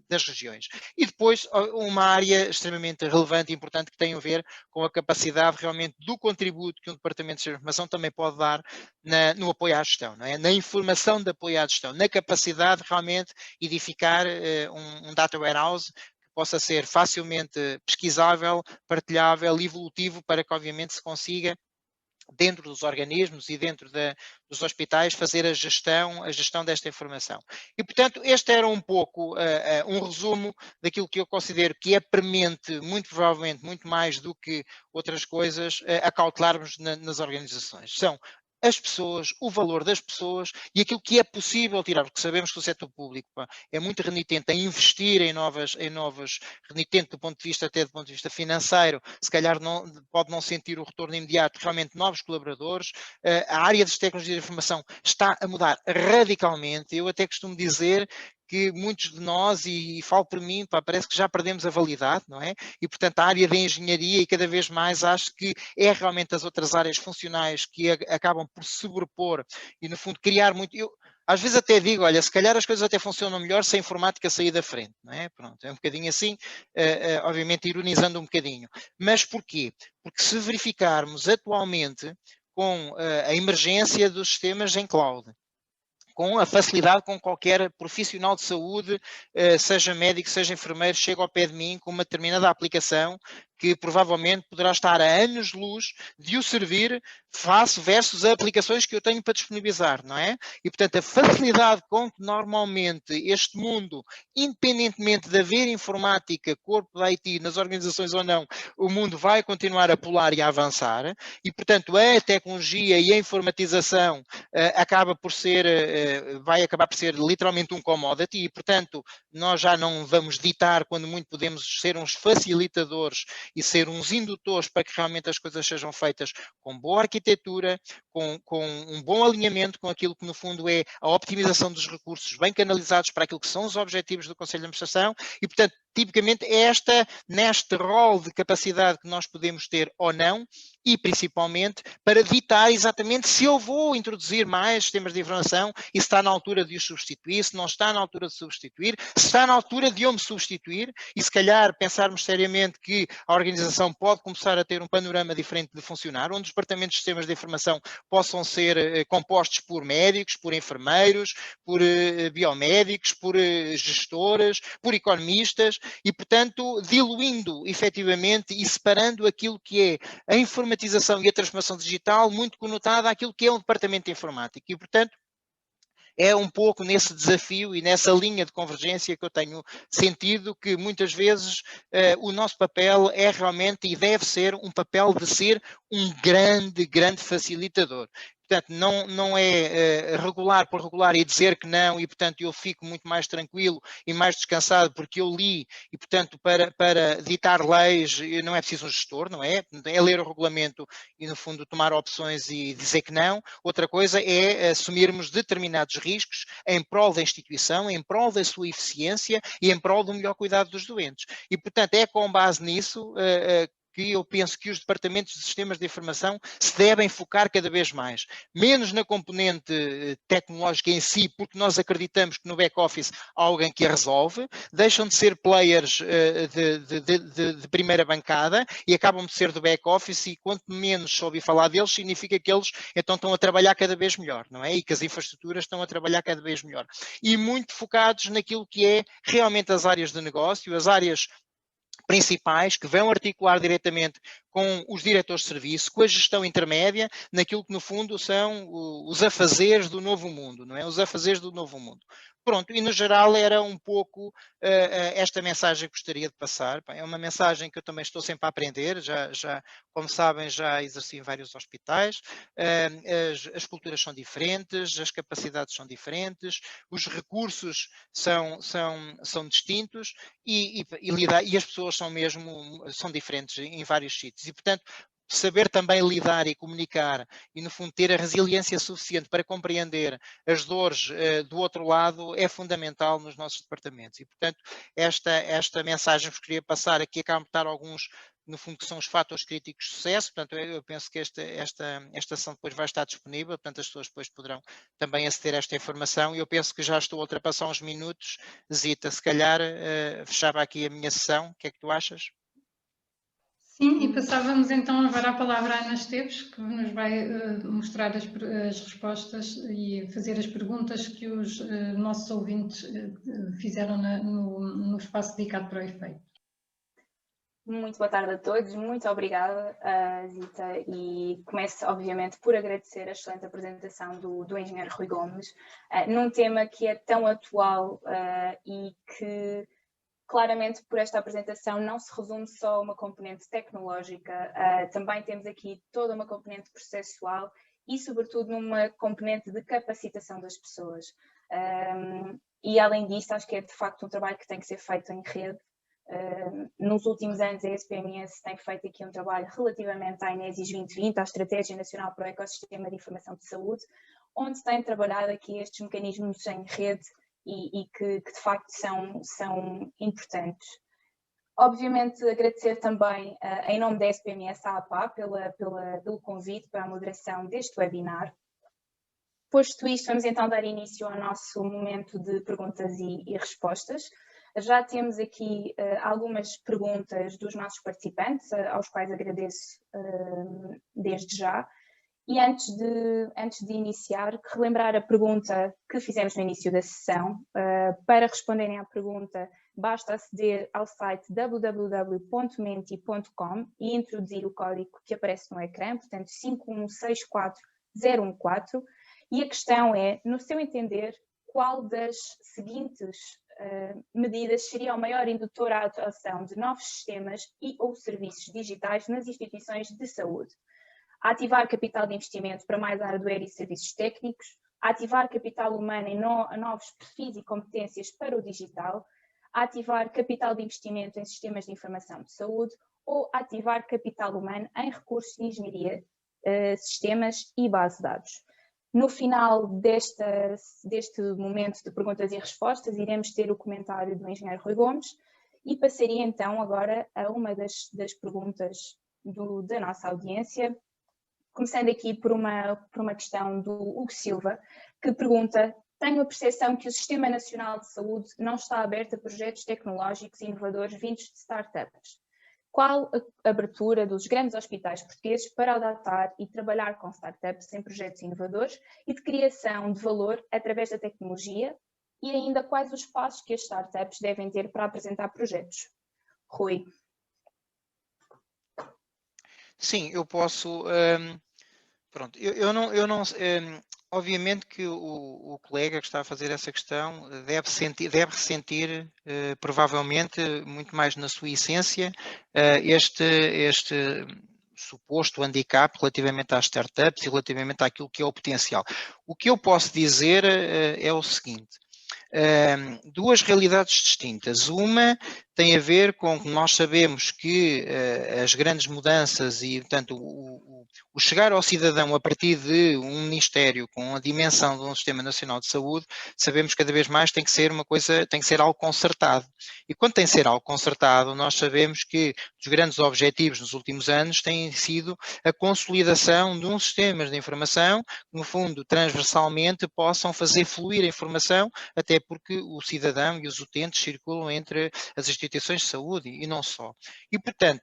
das regiões. E depois, uma área extremamente relevante e importante que tem a ver com a capacidade realmente do contributo que um departamento de informação também pode dar no apoio à gestão, não é? Na informação de apoio à gestão, na capacidade de realmente edificar um data warehouse que possa ser facilmente pesquisável, partilhável, evolutivo, para que obviamente se consiga, dentro dos organismos e dentro dos hospitais, fazer a gestão desta informação. E, portanto, este era um pouco um resumo daquilo que eu considero que é premente, muito provavelmente, muito mais do que outras coisas, a cautelarmos nas organizações. São as pessoas, o valor das pessoas e aquilo que é possível tirar, porque sabemos que o setor público é muito renitente a investir em novos, renitente do ponto de vista, até do ponto de vista financeiro, se calhar pode não sentir o retorno imediato, realmente novos colaboradores, a área das tecnologias de informação está a mudar radicalmente, eu até costumo dizer que muitos de nós, e falo por mim, parece que já perdemos a validade, não é? E, portanto, a área da engenharia, e cada vez mais acho que é realmente as outras áreas funcionais que acabam por se sobrepor e, no fundo, criar muito... Às vezes até digo, olha, se calhar as coisas até funcionam melhor se a informática sair da frente, não é? Pronto, é um bocadinho assim, obviamente ironizando um bocadinho. Mas porquê? Porque se verificarmos atualmente com a emergência dos sistemas em cloud, com a facilidade com qualquer profissional de saúde, seja médico, seja enfermeiro, chega ao pé de mim com uma determinada aplicação que provavelmente poderá estar a anos-luz de o servir face versus aplicações que eu tenho para disponibilizar, não é? E, portanto, a facilidade com que normalmente este mundo, independentemente de haver informática, corpo da IT, nas organizações ou não, o mundo vai continuar a pular e a avançar e, portanto, a tecnologia e a informatização acaba por ser, vai acabar por ser literalmente um commodity e, portanto, nós já não vamos ditar, quando muito podemos ser uns facilitadores e ser uns indutores para que realmente as coisas sejam feitas com boa arquitetura, com um bom alinhamento com aquilo que no fundo é a optimização dos recursos bem canalizados para aquilo que são os objetivos do Conselho de Administração e, portanto, tipicamente é neste rol de capacidade que nós podemos ter ou não e principalmente para ditar exatamente se eu vou introduzir mais sistemas de informação e se está na altura de os substituir, se não está na altura de substituir, se está na altura de eu me substituir e se calhar pensarmos seriamente que a organização pode começar a ter um panorama diferente de funcionar, onde os departamentos de sistemas de informação possam ser compostos por médicos, por enfermeiros, por biomédicos, por gestoras, por economistas e, portanto, diluindo efetivamente e separando aquilo que é a informatização e a transformação digital muito conotada àquilo que é um departamento de informática e, portanto, é um pouco nesse desafio e nessa linha de convergência que eu tenho sentido que muitas vezes o nosso papel é realmente e deve ser um papel de ser um grande facilitador. Portanto, não é regular por regular e dizer que não, e portanto eu fico muito mais tranquilo e mais descansado porque eu li, e portanto para ditar leis não é preciso um gestor, não é? É ler o regulamento e no fundo tomar opções e dizer que não. Outra coisa é assumirmos determinados riscos em prol da instituição, em prol da sua eficiência e em prol do melhor cuidado dos doentes. E portanto é com base nisso que eu penso que os departamentos de sistemas de informação se devem focar cada vez mais. Menos na componente tecnológica em si, porque nós acreditamos que no back-office há alguém que a resolve, deixam de ser players de primeira bancada e acabam de ser do back-office e quanto menos se ouvir falar deles, significa que eles então estão a trabalhar cada vez melhor, não é? E que as infraestruturas estão a trabalhar cada vez melhor. E muito focados naquilo que é realmente as áreas de negócio, as áreas principais que vão articular diretamente com os diretores de serviço, com a gestão intermédia, naquilo que no fundo são os afazeres do novo mundo, não é? Os afazeres do novo mundo. Pronto, e no geral era um pouco esta mensagem que gostaria de passar. É uma mensagem que eu também estou sempre a aprender, como sabem, já exerci em vários hospitais, as culturas são diferentes, as capacidades são diferentes, os recursos são distintos e as pessoas são diferentes em vários sítios e, portanto, saber também lidar e comunicar e, no fundo, ter a resiliência suficiente para compreender as dores do outro lado é fundamental nos nossos departamentos. E, portanto, esta mensagem que queria passar aqui acaba de estar alguns, no fundo, que são os fatores críticos de sucesso. Portanto, eu penso que esta ação depois vai estar disponível, portanto, as pessoas depois poderão também aceder a esta informação. E eu penso que já estou a ultrapassar uns minutos. Zita, se calhar fechava aqui a minha sessão. O que é que tu achas? Sim, e passávamos então agora a palavra à Ana Esteves, que nos vai mostrar as respostas e fazer as perguntas que os nossos ouvintes fizeram no espaço dedicado para o efeito. Muito boa tarde a todos, muito obrigada, Zita, e começo obviamente por agradecer a excelente apresentação do engenheiro Rui Gomes, num tema que é tão atual e que claramente por esta apresentação não se resume só a uma componente tecnológica, também temos aqui toda uma componente processual e, sobretudo, numa componente de capacitação das pessoas. E, além disso, acho que é, de facto, um trabalho que tem que ser feito em rede. Nos últimos anos, a SPMS tem feito aqui um trabalho relativamente à Inesis 2020, à Estratégia Nacional para o Ecossistema de Informação de Saúde, onde tem trabalhado aqui estes mecanismos em rede e que de facto são importantes. Obviamente, agradecer também, em nome da SPMS à APA, pelo convite para a moderação deste webinar. Posto isto, vamos então dar início ao nosso momento de perguntas e respostas. Já temos aqui algumas perguntas dos nossos participantes, aos quais agradeço desde já. E antes de iniciar, relembrar a pergunta que fizemos no início da sessão. Para responderem à pergunta, basta aceder ao site www.menti.com e introduzir o código que aparece no ecrã, portanto 5164014. E a questão é, no seu entender, qual das seguintes medidas seria o maior indutor à adoção de novos sistemas e ou serviços digitais nas instituições de saúde? Ativar capital de investimento para mais hardware e serviços técnicos, ativar capital humano em novos perfis e competências para o digital, ativar capital de investimento em sistemas de informação de saúde ou ativar capital humano em recursos de engenharia, sistemas e base de dados. No final deste momento de perguntas e respostas, iremos ter o comentário do engenheiro Rui Gomes e passaria então agora a uma das perguntas da nossa audiência, começando aqui por uma questão do Hugo Silva, que pergunta: tenho a percepção que o Sistema Nacional de Saúde não está aberto a projetos tecnológicos e inovadores vindos de startups. Qual a abertura dos grandes hospitais portugueses para adotar e trabalhar com startups em projetos inovadores e de criação de valor através da tecnologia? E ainda quais os passos que as startups devem ter para apresentar projetos? Rui. Sim, eu posso. Pronto, eu não obviamente que o colega que está a fazer essa questão deve ressentir provavelmente muito mais na sua essência este suposto handicap relativamente às startups e relativamente àquilo que é o potencial. O que eu posso dizer é o seguinte: duas realidades distintas. Uma tem a ver com que nós sabemos que as grandes mudanças e, portanto, o chegar ao cidadão a partir de um ministério com a dimensão de um Sistema Nacional de Saúde, sabemos que cada vez mais tem que ser uma coisa, tem que ser algo concertado. E quando tem que ser algo concertado, nós sabemos que os grandes objetivos nos últimos anos têm sido a consolidação de uns sistemas de informação que, no fundo, transversalmente possam fazer fluir a informação, até porque o cidadão e os utentes circulam entre as instituições de saúde e não só. E, portanto,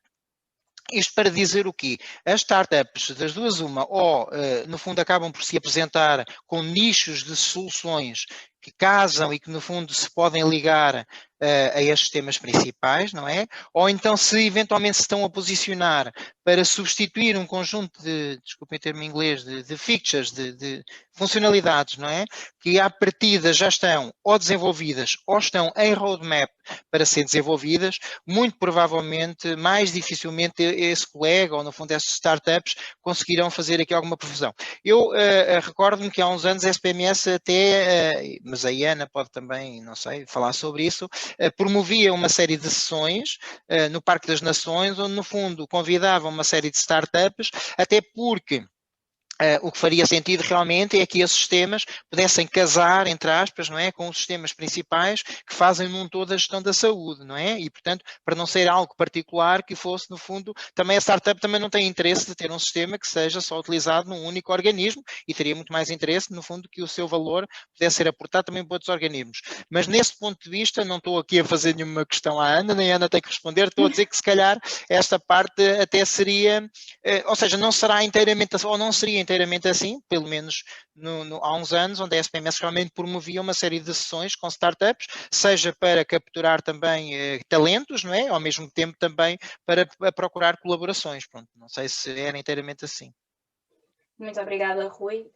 isto para dizer o quê? As startups, das duas uma, ou no fundo acabam por se apresentar com nichos de soluções que casam e que no fundo se podem ligar a estes temas principais, não é? Ou então se eventualmente se estão a posicionar para substituir um conjunto de, desculpem o termo em inglês, de features, de funcionalidades, não é? Que à partida já estão ou desenvolvidas ou estão em roadmap para ser desenvolvidas, muito provavelmente, mais dificilmente esse colega ou no fundo essas startups conseguirão fazer aqui alguma profusão. Eu recordo-me que há uns anos a SPMS até, mas a Iana pode também, não sei, falar sobre isso, promovia uma série de sessões no Parque das Nações, onde no fundo convidava uma série de startups, até porque o que faria sentido realmente é que esses sistemas pudessem casar, entre aspas, não é, com os sistemas principais que fazem num todo a gestão da saúde, não é? E, portanto, para não ser algo particular que fosse, no fundo, também a startup também não tem interesse de ter um sistema que seja só utilizado num único organismo e teria muito mais interesse, no fundo, que o seu valor pudesse ser aportado também por outros organismos. Mas, nesse ponto de vista, não estou aqui a fazer nenhuma questão à Ana, nem a Ana tem que responder, estou a dizer que, se calhar, esta parte até seria, ou seja, não será inteiramente, ou não seria inteiramente assim, pelo menos há uns anos, onde a SPMS realmente promovia uma série de sessões com startups, seja para capturar também talentos, não é? Ao mesmo tempo também para procurar colaborações. Pronto, não sei se era inteiramente assim. Muito obrigada, Rui.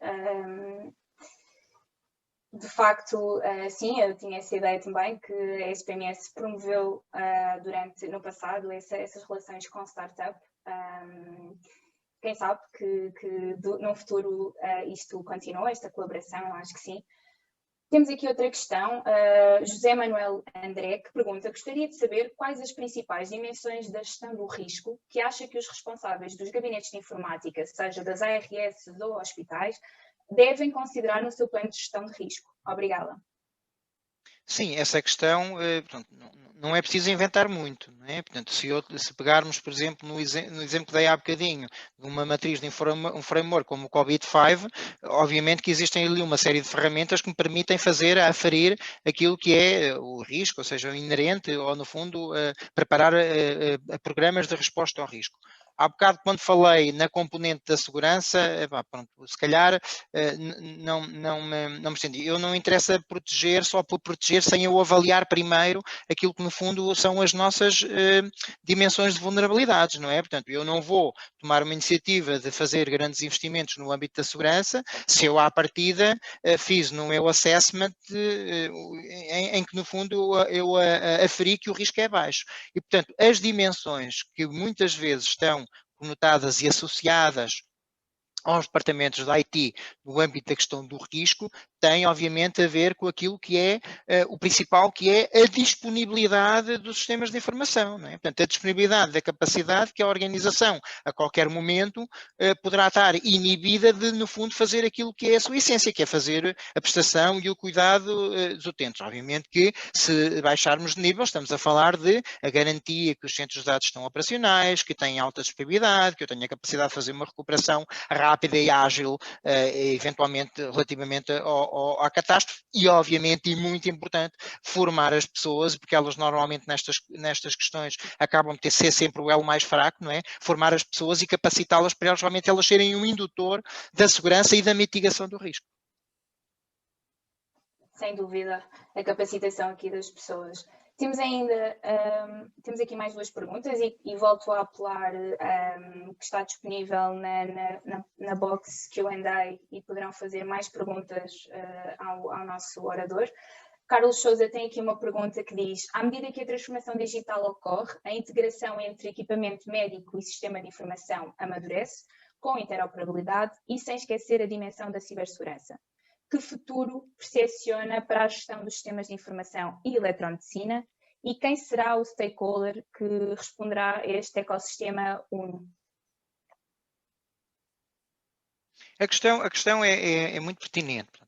De facto, sim, eu tinha essa ideia também, que a SPMS promoveu no passado essas relações com startup. quem sabe que no futuro isto continua, esta colaboração, eu acho que sim. Temos aqui outra questão, José Manuel André, que pergunta: gostaria de saber quais as principais dimensões da gestão do risco que acha que os responsáveis dos gabinetes de informática, seja das ARS ou hospitais, devem considerar no seu plano de gestão de risco. Obrigada. Sim, essa questão, portanto, não é preciso inventar muito, não é? Portanto, se pegarmos, por exemplo, no exemplo que dei há bocadinho, de uma matriz de um framework como o COVID-5, obviamente que existem ali uma série de ferramentas que me permitem aferir aquilo que é o risco, ou seja, o inerente, ou no fundo, preparar programas de resposta ao risco. Há bocado, quando falei na componente da segurança, pronto, se calhar não me estendi. Eu não interessa proteger só por proteger, sem eu avaliar primeiro aquilo que, no fundo, são as nossas dimensões de vulnerabilidades, não é? Portanto, eu não vou tomar uma iniciativa de fazer grandes investimentos no âmbito da segurança se eu, à partida, fiz no meu assessment em que, no fundo, eu aferi que o risco é baixo. E, portanto, as dimensões que muitas vezes estão conotadas e associadas aos departamentos de IT no âmbito da questão do risco, tem obviamente a ver com aquilo que é o principal, que é a disponibilidade dos sistemas de informação, não é? Portanto, a disponibilidade da capacidade que a organização, a qualquer momento, poderá estar inibida de, no fundo, fazer aquilo que é a sua essência, que é fazer a prestação e o cuidado dos utentes. Obviamente que, se baixarmos de nível, estamos a falar de a garantia que os centros de dados estão operacionais, que têm alta disponibilidade, que eu tenho a capacidade de fazer uma recuperação rápida e ágil, eventualmente relativamente à catástrofe, e obviamente, e muito importante, formar as pessoas, porque elas normalmente nestas questões acabam de ser sempre o elo mais fraco, não é? Formar as pessoas e capacitá-las para realmente elas serem um indutor da segurança e da mitigação do risco. Sem dúvida, a capacitação aqui das pessoas. Temos aqui mais duas perguntas e volto a apelar que está disponível na box Q&A e poderão fazer mais perguntas ao nosso orador. Carlos Sousa tem aqui uma pergunta que diz: à medida que a transformação digital ocorre, a integração entre equipamento médico e sistema de informação amadurece, com interoperabilidade e sem esquecer a dimensão da cibersegurança. Que futuro percepciona para a gestão dos sistemas de informação e eletromedicina e quem será o stakeholder que responderá a este ecossistema único? A questão é muito pertinente.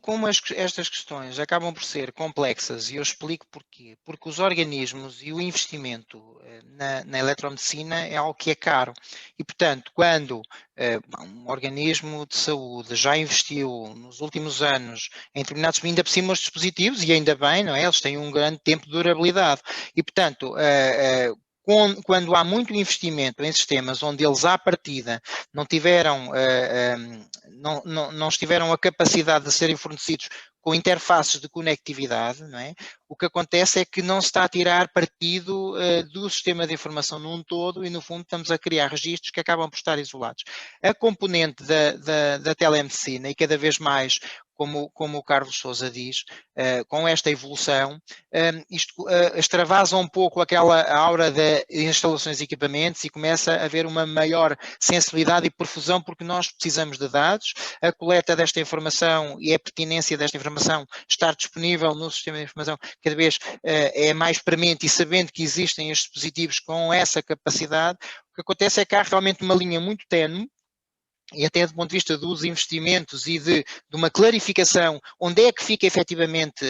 Como estas questões acabam por ser complexas, e eu explico porquê. Porque os organismos e o investimento na eletromedicina é algo que é caro. E, portanto, quando um organismo de saúde já investiu nos últimos anos em determinados, ainda por cima os dispositivos, e ainda bem, não é? Eles têm um grande tempo de durabilidade. E, portanto, quando há muito investimento em sistemas onde eles, à partida, não tiveram a capacidade de serem fornecidos com interfaces de conectividade, não é? O que acontece é que não se está a tirar partido do sistema de informação num todo e, no fundo, estamos a criar registros que acabam por estar isolados. A componente da telemedicina, e cada vez mais, como o Carlos Sousa diz, com esta evolução, isto extravasa um pouco aquela aura de instalações e equipamentos e começa a haver uma maior sensibilidade e perfusão, porque nós precisamos de dados, a coleta desta informação e a pertinência desta informação estar disponível no sistema de informação cada vez é mais premente, e sabendo que existem estes dispositivos com essa capacidade, o que acontece é que há realmente uma linha muito ténue, e até do ponto de vista dos investimentos e de uma clarificação, onde é que fica efetivamente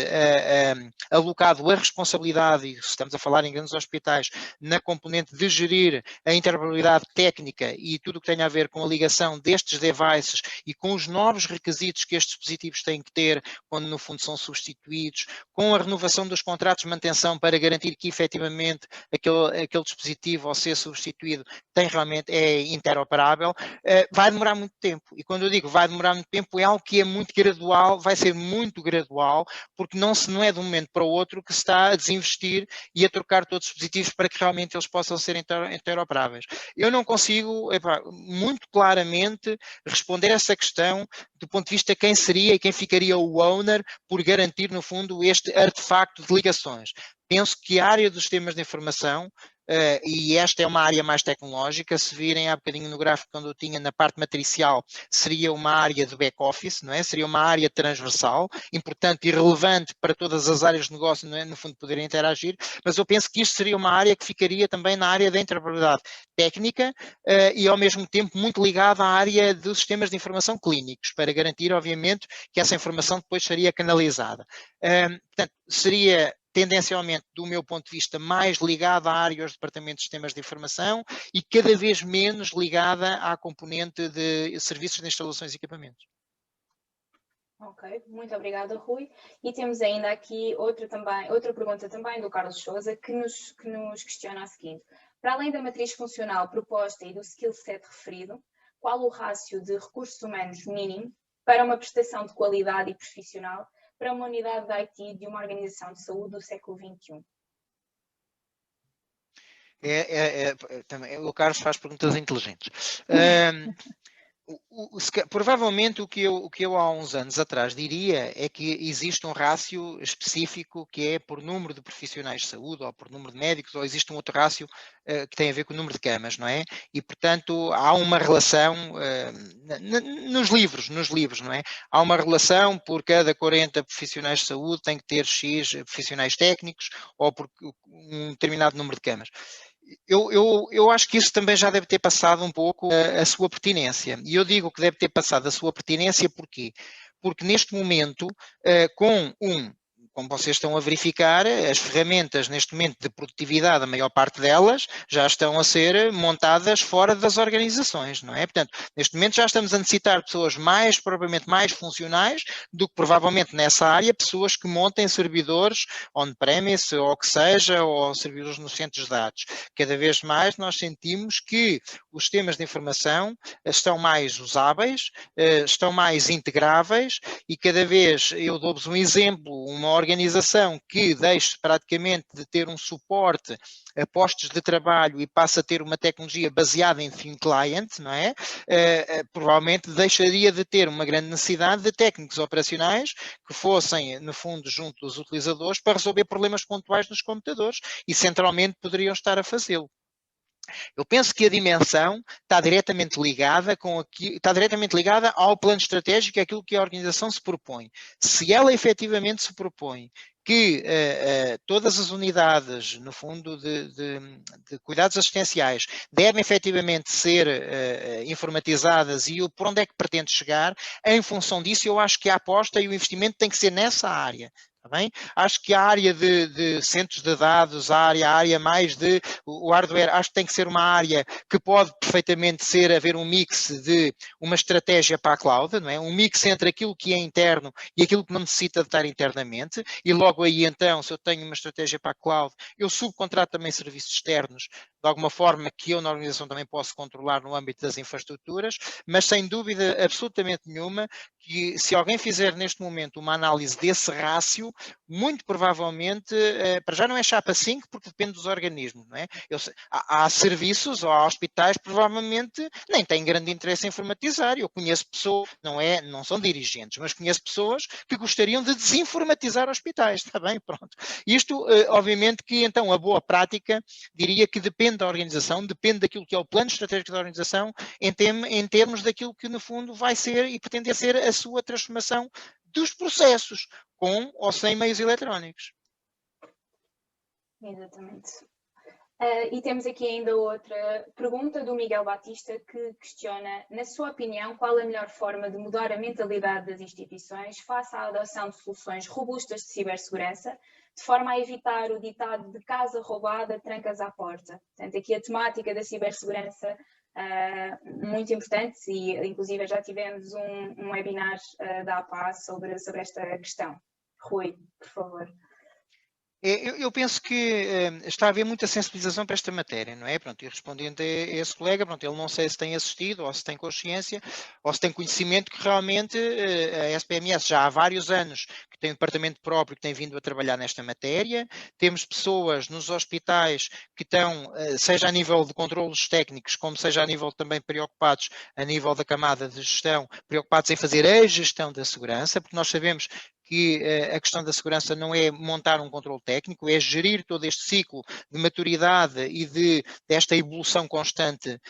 alocado a responsabilidade, e se estamos a falar em grandes hospitais, na componente de gerir a interoperabilidade técnica e tudo o que tem a ver com a ligação destes devices e com os novos requisitos que estes dispositivos têm que ter quando no fundo são substituídos, com a renovação dos contratos de manutenção para garantir que efetivamente aquele dispositivo, ao ser substituído, realmente é interoperável, vai demorar muito tempo. E quando eu digo vai demorar muito tempo, é algo que é muito gradual, vai ser muito gradual, porque não é de um momento para o outro que se está a desinvestir e a trocar todos os dispositivos para que realmente eles possam ser interoperáveis. Eu não consigo, muito claramente, responder a essa questão do ponto de vista de quem seria e quem ficaria o owner por garantir, no fundo, este artefacto de ligações. Penso que a área dos sistemas de informação e esta é uma área mais tecnológica. Se virem há bocadinho no gráfico quando eu tinha na parte matricial, seria uma área de back-office, não é? Seria uma área transversal, importante e relevante para todas as áreas de negócio, não é? No fundo, poderem interagir, mas eu penso que isto seria uma área que ficaria também na área da interoperabilidade técnica e, ao mesmo tempo, muito ligada à área dos sistemas de informação clínicos, para garantir, obviamente, que essa informação depois seria canalizada. Portanto, seria tendencialmente, do meu ponto de vista, mais ligada à área dos departamentos de sistemas de informação e cada vez menos ligada à componente de serviços de instalações e equipamentos. Ok, muito obrigada, Rui. E temos ainda aqui outra pergunta também do Carlos Sousa, que nos questiona a seguinte: para além da matriz funcional proposta e do skill set referido, qual o rácio de recursos humanos mínimo para uma prestação de qualidade e profissional para uma unidade de IT de uma organização de saúde do século XXI? O Carlos faz perguntas inteligentes. Provavelmente o que eu há uns anos atrás diria é que existe um rácio específico que é por número de profissionais de saúde ou por número de médicos, ou existe um outro rácio que tem a ver com o número de camas, não é? E, portanto, há uma relação nos livros, não é? Há uma relação por cada 40 profissionais de saúde tem que ter X profissionais técnicos ou por um determinado número de camas. Eu acho que isso também já deve ter passado um pouco a sua pertinência. E eu digo que deve ter passado a sua pertinência porquê? Porque neste momento, como vocês estão a verificar, as ferramentas neste momento de produtividade, a maior parte delas, já estão a ser montadas fora das organizações, não é? Portanto, neste momento já estamos a necessitar de pessoas propriamente mais funcionais do que provavelmente nessa área, pessoas que montem servidores on-premise ou o que seja, ou servidores nos centros de dados. Cada vez mais nós sentimos que os sistemas de informação estão mais usáveis, estão mais integráveis e cada vez, eu dou-vos um exemplo, uma organização que deixe praticamente de ter um suporte a postos de trabalho e passa a ter uma tecnologia baseada em thin client, não é? Provavelmente deixaria de ter uma grande necessidade de técnicos operacionais que fossem, no fundo, junto dos utilizadores para resolver problemas pontuais nos computadores e centralmente poderiam estar a fazê-lo. Eu penso que a dimensão está diretamente ligada ao plano estratégico e àquilo que a organização se propõe. Se ela efetivamente se propõe que todas as unidades, no fundo, de cuidados assistenciais devem efetivamente ser informatizadas e por onde é que pretende chegar, em função disso eu acho que a aposta e o investimento tem que ser nessa área. Bem? Acho que a área de centros de dados, a área mais de o hardware, acho que tem que ser uma área que pode perfeitamente haver um mix de uma estratégia para a cloud, não é? Um mix entre aquilo que é interno e aquilo que não necessita de estar internamente, e logo aí então, se eu tenho uma estratégia para a cloud, eu subcontrato também serviços externos, de alguma forma que eu na organização também posso controlar no âmbito das infraestruturas, mas sem dúvida absolutamente nenhuma que se alguém fizer neste momento uma análise desse rácio, muito provavelmente, para já não é chapa 5 porque depende dos organismos, não é? Há serviços ou há hospitais provavelmente nem têm grande interesse em informatizar. Eu conheço pessoas, não são dirigentes, mas conheço pessoas que gostariam de desinformatizar hospitais, está bem? Pronto. Isto, obviamente que então a boa prática, diria que depende da organização, depende daquilo que é o plano estratégico da organização, em termos daquilo que no fundo vai ser e pretende ser a sua transformação dos processos, com ou sem meios eletrónicos. Exatamente. E temos aqui ainda outra pergunta do Miguel Batista, que questiona, na sua opinião, qual a melhor forma de mudar a mentalidade das instituições face à adoção de soluções robustas de cibersegurança, de forma a evitar o ditado de casa roubada, trancas à porta. Portanto, aqui a temática da cibersegurança muito importante e, inclusive, já tivemos um webinar da APA sobre esta questão. Rui, por favor. Eu penso que está a haver muita sensibilização para esta matéria, não é? Pronto, e respondendo a esse colega, pronto, ele não sei se tem assistido ou se tem consciência ou se tem conhecimento que realmente a SPMS já há vários anos que tem um departamento próprio que tem vindo a trabalhar nesta matéria. Temos pessoas nos hospitais que estão, seja a nível de controlos técnicos, como seja a nível também preocupados, a nível da camada de gestão, preocupados em fazer a gestão da segurança, porque nós sabemos que a questão da segurança não é montar um controle técnico, é gerir todo este ciclo de maturidade e desta evolução constante,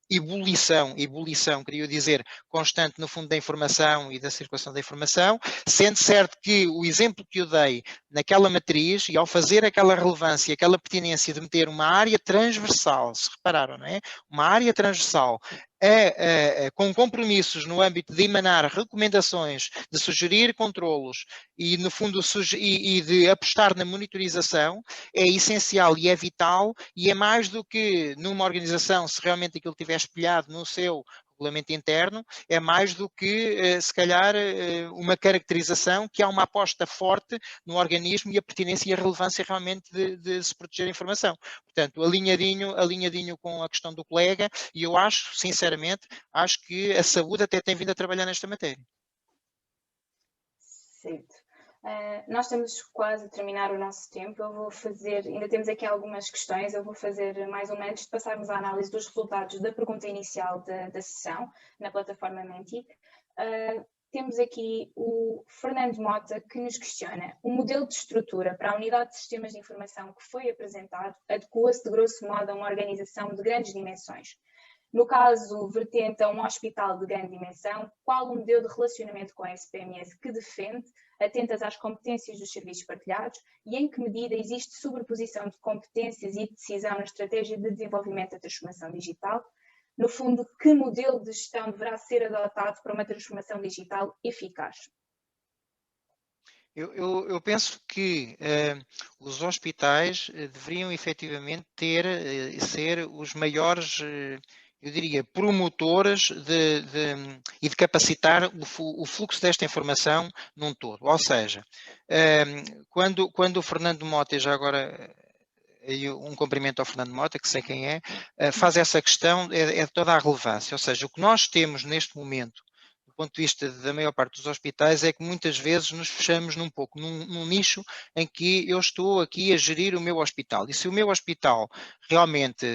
ebulição, queria dizer, constante no fundo da informação e da circulação da informação, sendo certo que o exemplo que eu dei naquela matriz, e ao fazer aquela relevância, aquela pertinência de meter uma área transversal, se repararam, não é? Uma área transversal com compromissos no âmbito de emanar recomendações, de sugerir controlos e, no fundo, e de apostar na monitorização, é essencial e é vital, e é mais do que numa organização, se realmente aquilo estiver espelhado no seu regulamento interno, é mais do que, se calhar, uma caracterização que há uma aposta forte no organismo e a pertinência e a relevância realmente de se proteger a informação. Portanto, alinhadinho com a questão do colega, e eu acho, sinceramente, acho que a saúde até tem vindo a trabalhar nesta matéria. Certo. Nós estamos quase a terminar o nosso tempo. Eu vou fazer, ainda temos aqui algumas questões, eu vou fazer mais uma antes de passarmos à análise dos resultados da pergunta inicial da sessão na plataforma Mentiq. Temos aqui o Fernando Mota que nos questiona: o modelo de estrutura para a unidade de sistemas de informação que foi apresentado adequa-se de grosso modo a uma organização de grandes dimensões. No caso vertente a um hospital de grande dimensão, qual o modelo de relacionamento com a SPMS que defende, atentas às competências dos serviços partilhados, e em que medida existe sobreposição de competências e decisão na estratégia de desenvolvimento da transformação digital? No fundo, que modelo de gestão deverá ser adotado para uma transformação digital eficaz? Eu penso que os hospitais deveriam efetivamente ser os maiores, eu diria, promotores e de capacitar o fluxo desta informação num todo. Ou seja, quando o Fernando Mota, já agora um cumprimento ao Fernando Mota, que sei quem é, faz essa questão, é de toda a relevância. Ou seja, o que nós temos neste momento, do ponto de vista da maior parte dos hospitais, é que muitas vezes nos fechamos num nicho em que eu estou aqui a gerir o meu hospital. E se o meu hospital realmente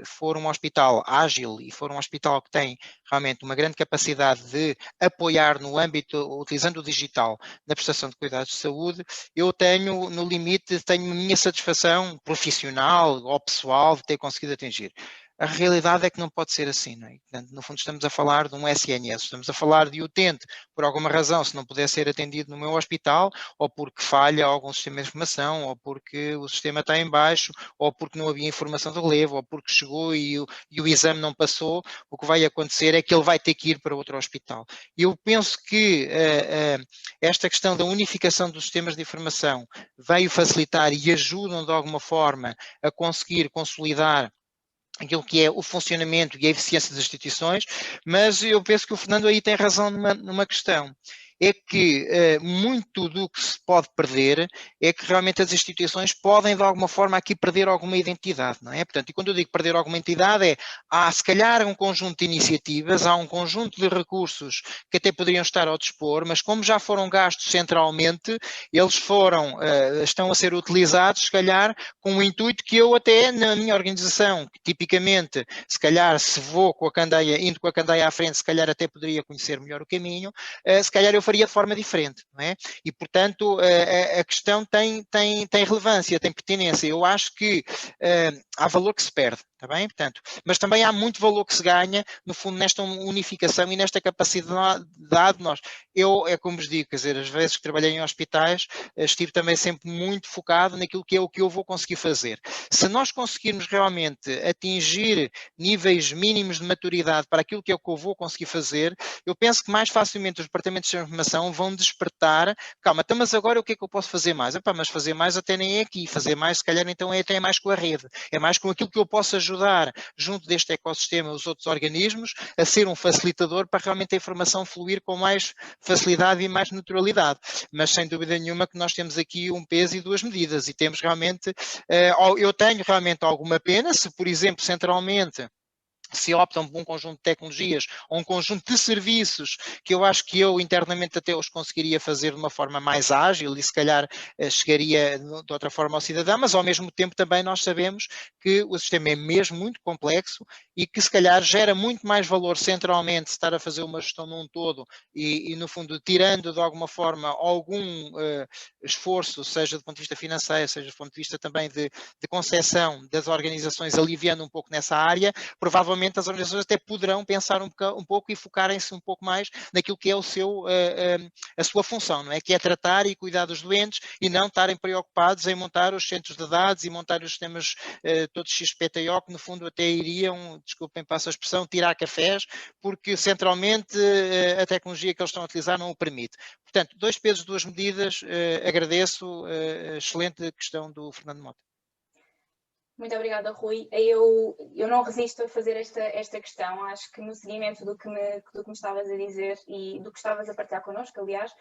for um hospital ágil e for um hospital que tem realmente uma grande capacidade de apoiar no âmbito, utilizando o digital, na prestação de cuidados de saúde, eu tenho, no limite, tenho a minha satisfação profissional ou pessoal de ter conseguido atingir. A realidade é que não pode ser assim, não é? Portanto, no fundo estamos a falar de um SNS, estamos a falar de utente, por alguma razão, se não puder ser atendido no meu hospital, ou porque falha algum sistema de informação, ou porque o sistema está em baixo, ou porque não havia informação de relevo, ou porque chegou e o exame não passou, o que vai acontecer é que ele vai ter que ir para outro hospital. Eu penso que esta questão da unificação dos sistemas de informação veio facilitar e ajudam de alguma forma a conseguir consolidar aquilo que é o funcionamento e a eficiência das instituições, mas eu penso que o Fernando aí tem razão numa questão. É que muito do que se pode perder é que realmente as instituições podem de alguma forma aqui perder alguma identidade, não é? Portanto, e quando eu digo perder alguma identidade há se calhar um conjunto de iniciativas, há um conjunto de recursos que até poderiam estar ao dispor, mas como já foram gastos centralmente, eles estão a ser utilizados se calhar com um intuito que eu até na minha organização, tipicamente, se calhar se vou indo com a candeia à frente, se calhar até poderia conhecer melhor o caminho, se calhar eu faria de forma diferente, não é? E, portanto, a questão tem relevância, tem pertinência. Eu acho que há valor que se perde, está bem? Portanto, mas também há muito valor que se ganha, no fundo, nesta unificação e nesta capacidade de nós. É como vos digo, quer dizer, às vezes que trabalhei em hospitais, estive também sempre muito focado naquilo que é o que eu vou conseguir fazer. Se nós conseguirmos realmente atingir níveis mínimos de maturidade para aquilo que é o que eu vou conseguir fazer, eu penso que mais facilmente os departamentos de informação vão despertar, calma, então, mas agora o que é que eu posso fazer mais? Epá, mas fazer mais até nem é aqui, fazer mais se calhar então até é mais com a rede, é mais com aquilo que eu posso ajudar junto deste ecossistema os outros organismos a ser um facilitador para realmente a informação fluir com mais facilidade e mais naturalidade, mas sem dúvida nenhuma que nós temos aqui um peso e duas medidas e temos realmente, eu tenho realmente alguma pena se, por exemplo, centralmente se optam por um conjunto de tecnologias ou um conjunto de serviços que eu acho que eu internamente até os conseguiria fazer de uma forma mais ágil e se calhar chegaria de outra forma ao cidadão, mas ao mesmo tempo também nós sabemos que o sistema é mesmo muito complexo e que se calhar gera muito mais valor centralmente estar a fazer uma gestão num todo e no fundo tirando de alguma forma algum esforço, seja do ponto de vista financeiro, seja do ponto de vista também de concepção das organizações, aliviando um pouco nessa área, provavelmente as organizações até poderão pensar um pouco e focarem-se um pouco mais naquilo que é a sua função, não é? Que é tratar e cuidar dos doentes e não estarem preocupados em montar os centros de dados e montar os sistemas todos XPTO, que no fundo até iriam, desculpem, passo a expressão, tirar cafés, porque centralmente a tecnologia que eles estão a utilizar não o permite. Portanto, 2 pesos, 2 medidas, agradeço, excelente questão do Fernando Mota. Muito obrigada, Rui. Eu não resisto a fazer esta questão. Acho que no seguimento do que me estavas a dizer e do que estavas a partilhar connosco, aliás,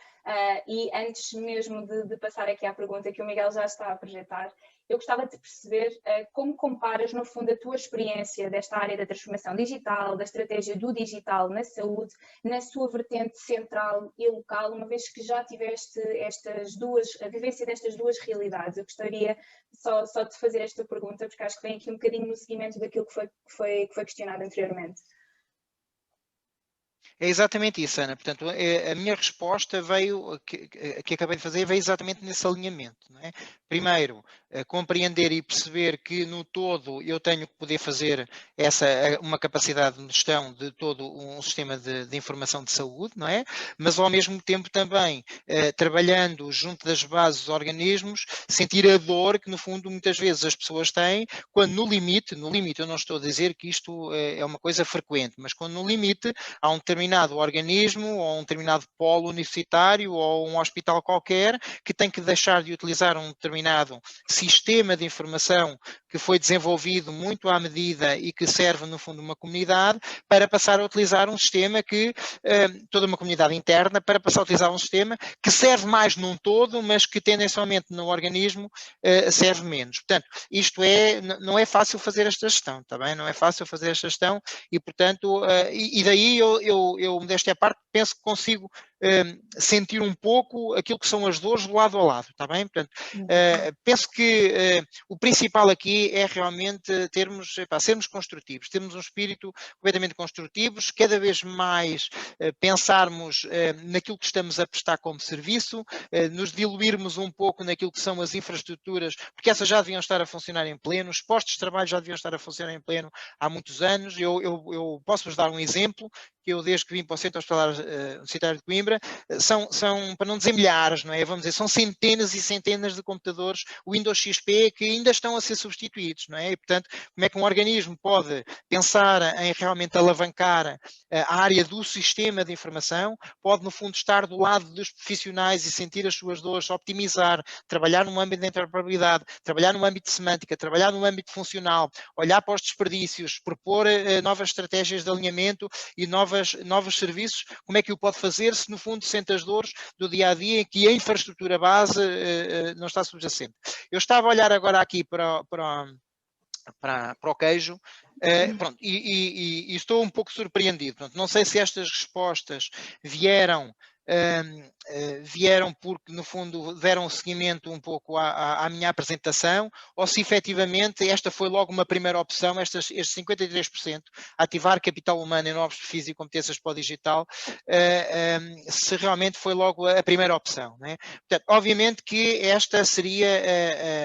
e antes mesmo de passar aqui à pergunta que o Miguel já está a projetar, eu gostava de perceber como comparas, no fundo, a tua experiência desta área da transformação digital, da estratégia do digital na saúde, na sua vertente central e local, uma vez que já tiveste a vivência destas duas realidades. Eu gostaria só de fazer esta pergunta, porque acho que vem aqui um bocadinho no seguimento daquilo que foi questionado anteriormente. É exatamente isso, Ana. Portanto, a minha resposta veio, que acabei de fazer, veio exatamente nesse alinhamento. Não é? Primeiro, compreender e perceber que no todo eu tenho que poder fazer uma capacidade de gestão de todo um sistema de informação de saúde, não é? Mas ao mesmo tempo também, trabalhando junto das bases dos organismos, sentir a dor que no fundo muitas vezes as pessoas têm, quando no limite eu não estou a dizer que isto é uma coisa frequente, mas quando no limite há um determinado organismo ou um determinado polo universitário ou um hospital qualquer que tem que deixar de utilizar um determinado sistema de informação que foi desenvolvido muito à medida e que serve no fundo uma comunidade para passar a utilizar um sistema que, toda uma comunidade interna, para passar a utilizar um sistema que serve mais num todo, mas que tendencialmente no organismo serve menos. Portanto, isto não é fácil fazer esta gestão, tá bem? Não é fácil fazer esta gestão e, portanto, e daí eu, modéstia à parte, penso que consigo sentir um pouco aquilo que são as dores do lado a lado, está bem? Portanto, penso que o principal aqui é realmente sermos construtivos, termos um espírito completamente construtivo, cada vez mais pensarmos naquilo que estamos a prestar como serviço, nos diluirmos um pouco naquilo que são as infraestruturas, porque essas já deviam estar a funcionar em pleno, os postos de trabalho já deviam estar a funcionar em pleno há muitos anos. Eu posso-vos dar um exemplo, que eu desde que vim para o Centro Hospitalar Universitário de Coimbra, são, para não dizer milhares, não é? Vamos dizer, são centenas e centenas de computadores Windows XP que ainda estão a ser substituídos, não é? E, portanto, como é que um organismo pode pensar em realmente alavancar a área do sistema de informação, pode, no fundo, estar do lado dos profissionais e sentir as suas dores, optimizar, trabalhar no âmbito da interoperabilidade, trabalhar no âmbito de semântica, trabalhar no âmbito funcional, olhar para os desperdícios, propor novas estratégias de alinhamento e novos serviços, como é que o pode fazer se no fundo sente as dores do dia-a-dia em que a infraestrutura base não está subjacente. Eu estava a olhar agora aqui para o queijo, pronto, e estou um pouco surpreendido. Pronto, não sei se estas respostas vieram porque, no fundo, deram seguimento um pouco à minha apresentação, ou se efetivamente esta foi logo uma primeira opção, estes 53%, ativar capital humano em novos perfis e competências para o digital, se realmente foi logo a primeira opção. Né? Portanto, obviamente que esta seria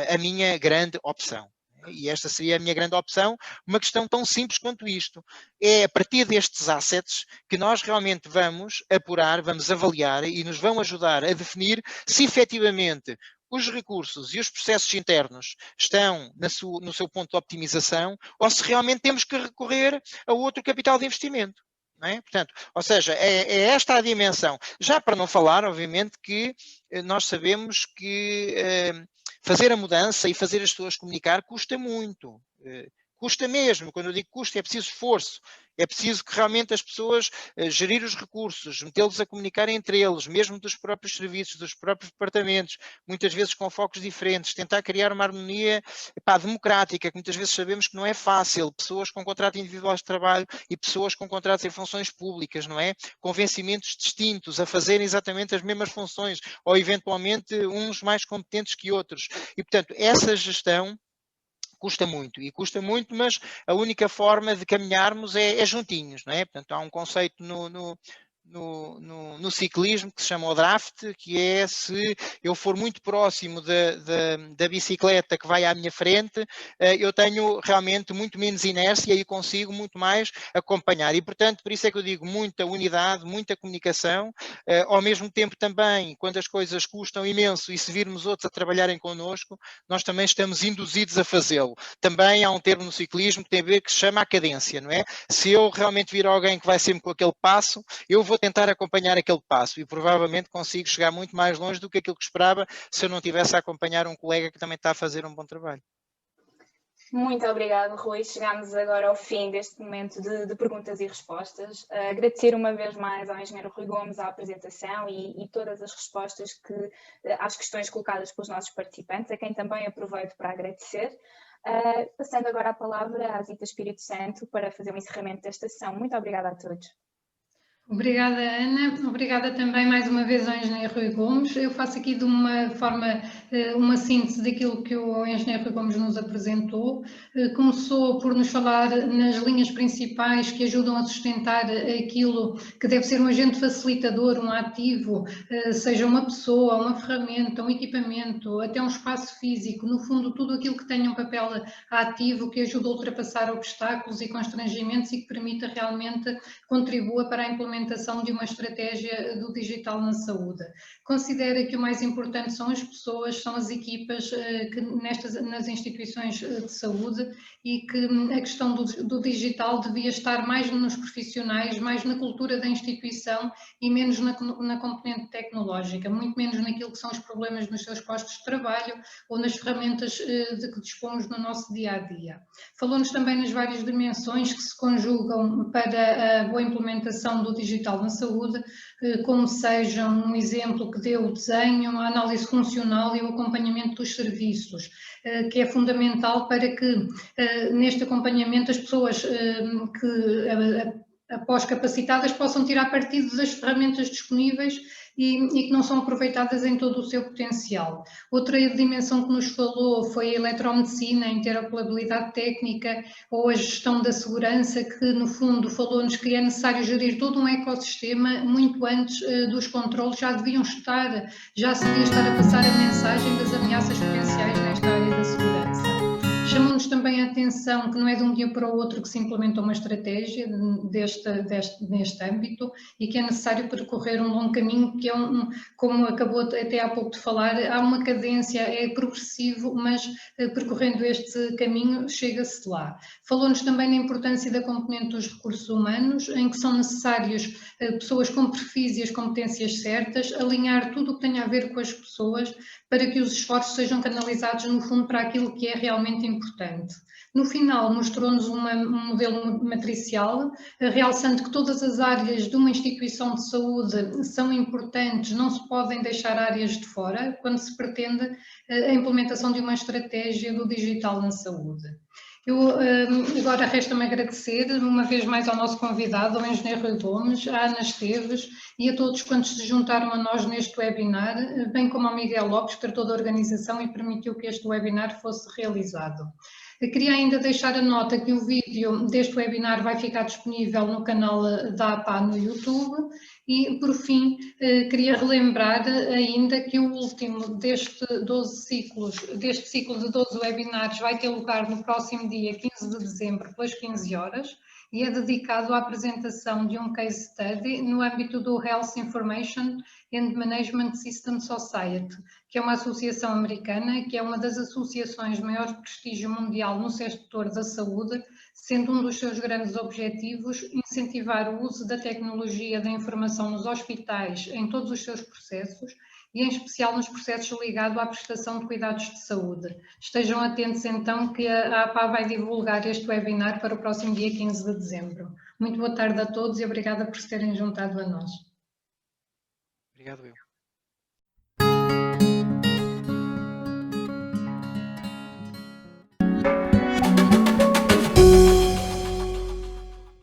a minha grande opção. E esta seria a minha grande opção, uma questão tão simples quanto isto. É a partir destes assets que nós realmente vamos apurar, vamos avaliar e nos vão ajudar a definir se efetivamente os recursos e os processos internos estão no seu ponto de optimização ou se realmente temos que recorrer a outro capital de investimento. Não é? Portanto, ou seja, é esta a dimensão. Já para não falar, obviamente, que nós sabemos que fazer a mudança e fazer as pessoas comunicar custa muito. custa mesmo. Quando eu digo custa, é preciso esforço. É preciso que realmente as pessoas gerir os recursos, metê-los a comunicar entre eles, mesmo dos próprios serviços, dos próprios departamentos, muitas vezes com focos diferentes, tentar criar uma harmonia democrática, que muitas vezes sabemos que não é fácil, pessoas com contrato individual de trabalho e pessoas com contratos em funções públicas, não é? Com vencimentos distintos, a fazerem exatamente as mesmas funções, ou eventualmente uns mais competentes que outros. E, portanto, essa gestão custa muito, mas a única forma de caminharmos é juntinhos, não é? Portanto, há um conceito no ciclismo que se chama o draft, que é se eu for muito próximo da bicicleta que vai à minha frente, eu tenho realmente muito menos inércia e consigo muito mais acompanhar. E, portanto, por isso é que eu digo muita unidade, muita comunicação, ao mesmo tempo também, quando as coisas custam imenso e se virmos outros a trabalharem connosco, nós também estamos induzidos a fazê-lo. Também há um termo no ciclismo que tem a ver que se chama a cadência, não é? Se eu realmente vir alguém que vai sempre com aquele passo, eu vou tentar acompanhar aquele passo e provavelmente consigo chegar muito mais longe do que aquilo que esperava se eu não tivesse a acompanhar um colega que também está a fazer um bom trabalho. Muito obrigado, Rui. Chegámos agora ao fim deste momento de perguntas e respostas. Agradecer uma vez mais ao engenheiro Rui Gomes a apresentação e todas as respostas às questões colocadas pelos nossos participantes, a quem também aproveito para agradecer. Passando agora a palavra à Zita Espírito Santo para fazer o encerramento desta sessão. Muito obrigada a todos. Obrigada, Ana. Obrigada também mais uma vez ao engenheiro Rui Gomes. Eu faço aqui de uma forma, uma síntese daquilo que o engenheiro Rui Gomes nos apresentou. Começou por nos falar nas linhas principais que ajudam a sustentar aquilo que deve ser um agente facilitador, um ativo, seja uma pessoa, uma ferramenta, um equipamento, até um espaço físico, no fundo tudo aquilo que tenha um papel ativo que ajuda a ultrapassar obstáculos e constrangimentos e que permita realmente contribua para a implementação de uma estratégia do digital na saúde. Considera que o mais importante são as pessoas, são as equipas nas instituições de saúde e que a questão do digital devia estar mais nos profissionais, mais na cultura da instituição e menos na componente tecnológica, muito menos naquilo que são os problemas nos seus postos de trabalho ou nas ferramentas de que dispomos no nosso dia-a-dia. Falou-nos também nas várias dimensões que se conjugam para a boa implementação do digital na saúde, como seja um exemplo que deu o desenho, a análise funcional e o acompanhamento dos serviços, que é fundamental para que neste acompanhamento as pessoas que após capacitadas possam tirar partido das ferramentas disponíveis e que não são aproveitadas em todo o seu potencial. Outra dimensão que nos falou foi a eletromedicina, a interoperabilidade técnica ou a gestão da segurança, que no fundo falou-nos que é necessário gerir todo um ecossistema muito antes dos controles, já se devia estar a passar a mensagem das ameaças potenciais nesta área da segurança. Chamou-nos também a atenção que não é de um dia para o outro que se implementa uma estratégia neste âmbito e que é necessário percorrer um longo caminho, que é como acabou até há pouco de falar, há uma cadência, é progressivo, mas percorrendo este caminho chega-se lá. Falou-nos também da importância da componente dos recursos humanos, em que são necessários pessoas com perfis e as competências certas, alinhar tudo o que tenha a ver com as pessoas para que os esforços sejam canalizados no fundo para aquilo que é realmente importante. No final mostrou-nos um modelo matricial, realçando que todas as áreas de uma instituição de saúde são importantes, não se podem deixar áreas de fora quando se pretende a implementação de uma estratégia do digital na saúde. Agora resta-me agradecer uma vez mais ao nosso convidado, ao engenheiro Rui Gomes, à Ana Esteves e a todos quantos se juntaram a nós neste webinar, bem como ao Miguel Lopes, que tratou da organização e permitiu que este webinar fosse realizado. Queria ainda deixar a nota que o vídeo deste webinar vai ficar disponível no canal da APA no YouTube e, por fim, queria relembrar ainda que o último deste ciclo de 12 webinars vai ter lugar no próximo dia 15 de dezembro, pelas 15 horas, e é dedicado à apresentação de um case study no âmbito do Health Information and Management System Society, que é uma associação americana, que é uma das associações de maior prestígio mundial no setor da saúde, sendo um dos seus grandes objetivos incentivar o uso da tecnologia da informação nos hospitais em todos os seus processos e em especial nos processos ligados à prestação de cuidados de saúde. Estejam atentos então que a APA vai divulgar este webinar para o próximo dia 15 de dezembro. Muito boa tarde a todos e obrigada por se terem juntado a nós. Obrigado, eu.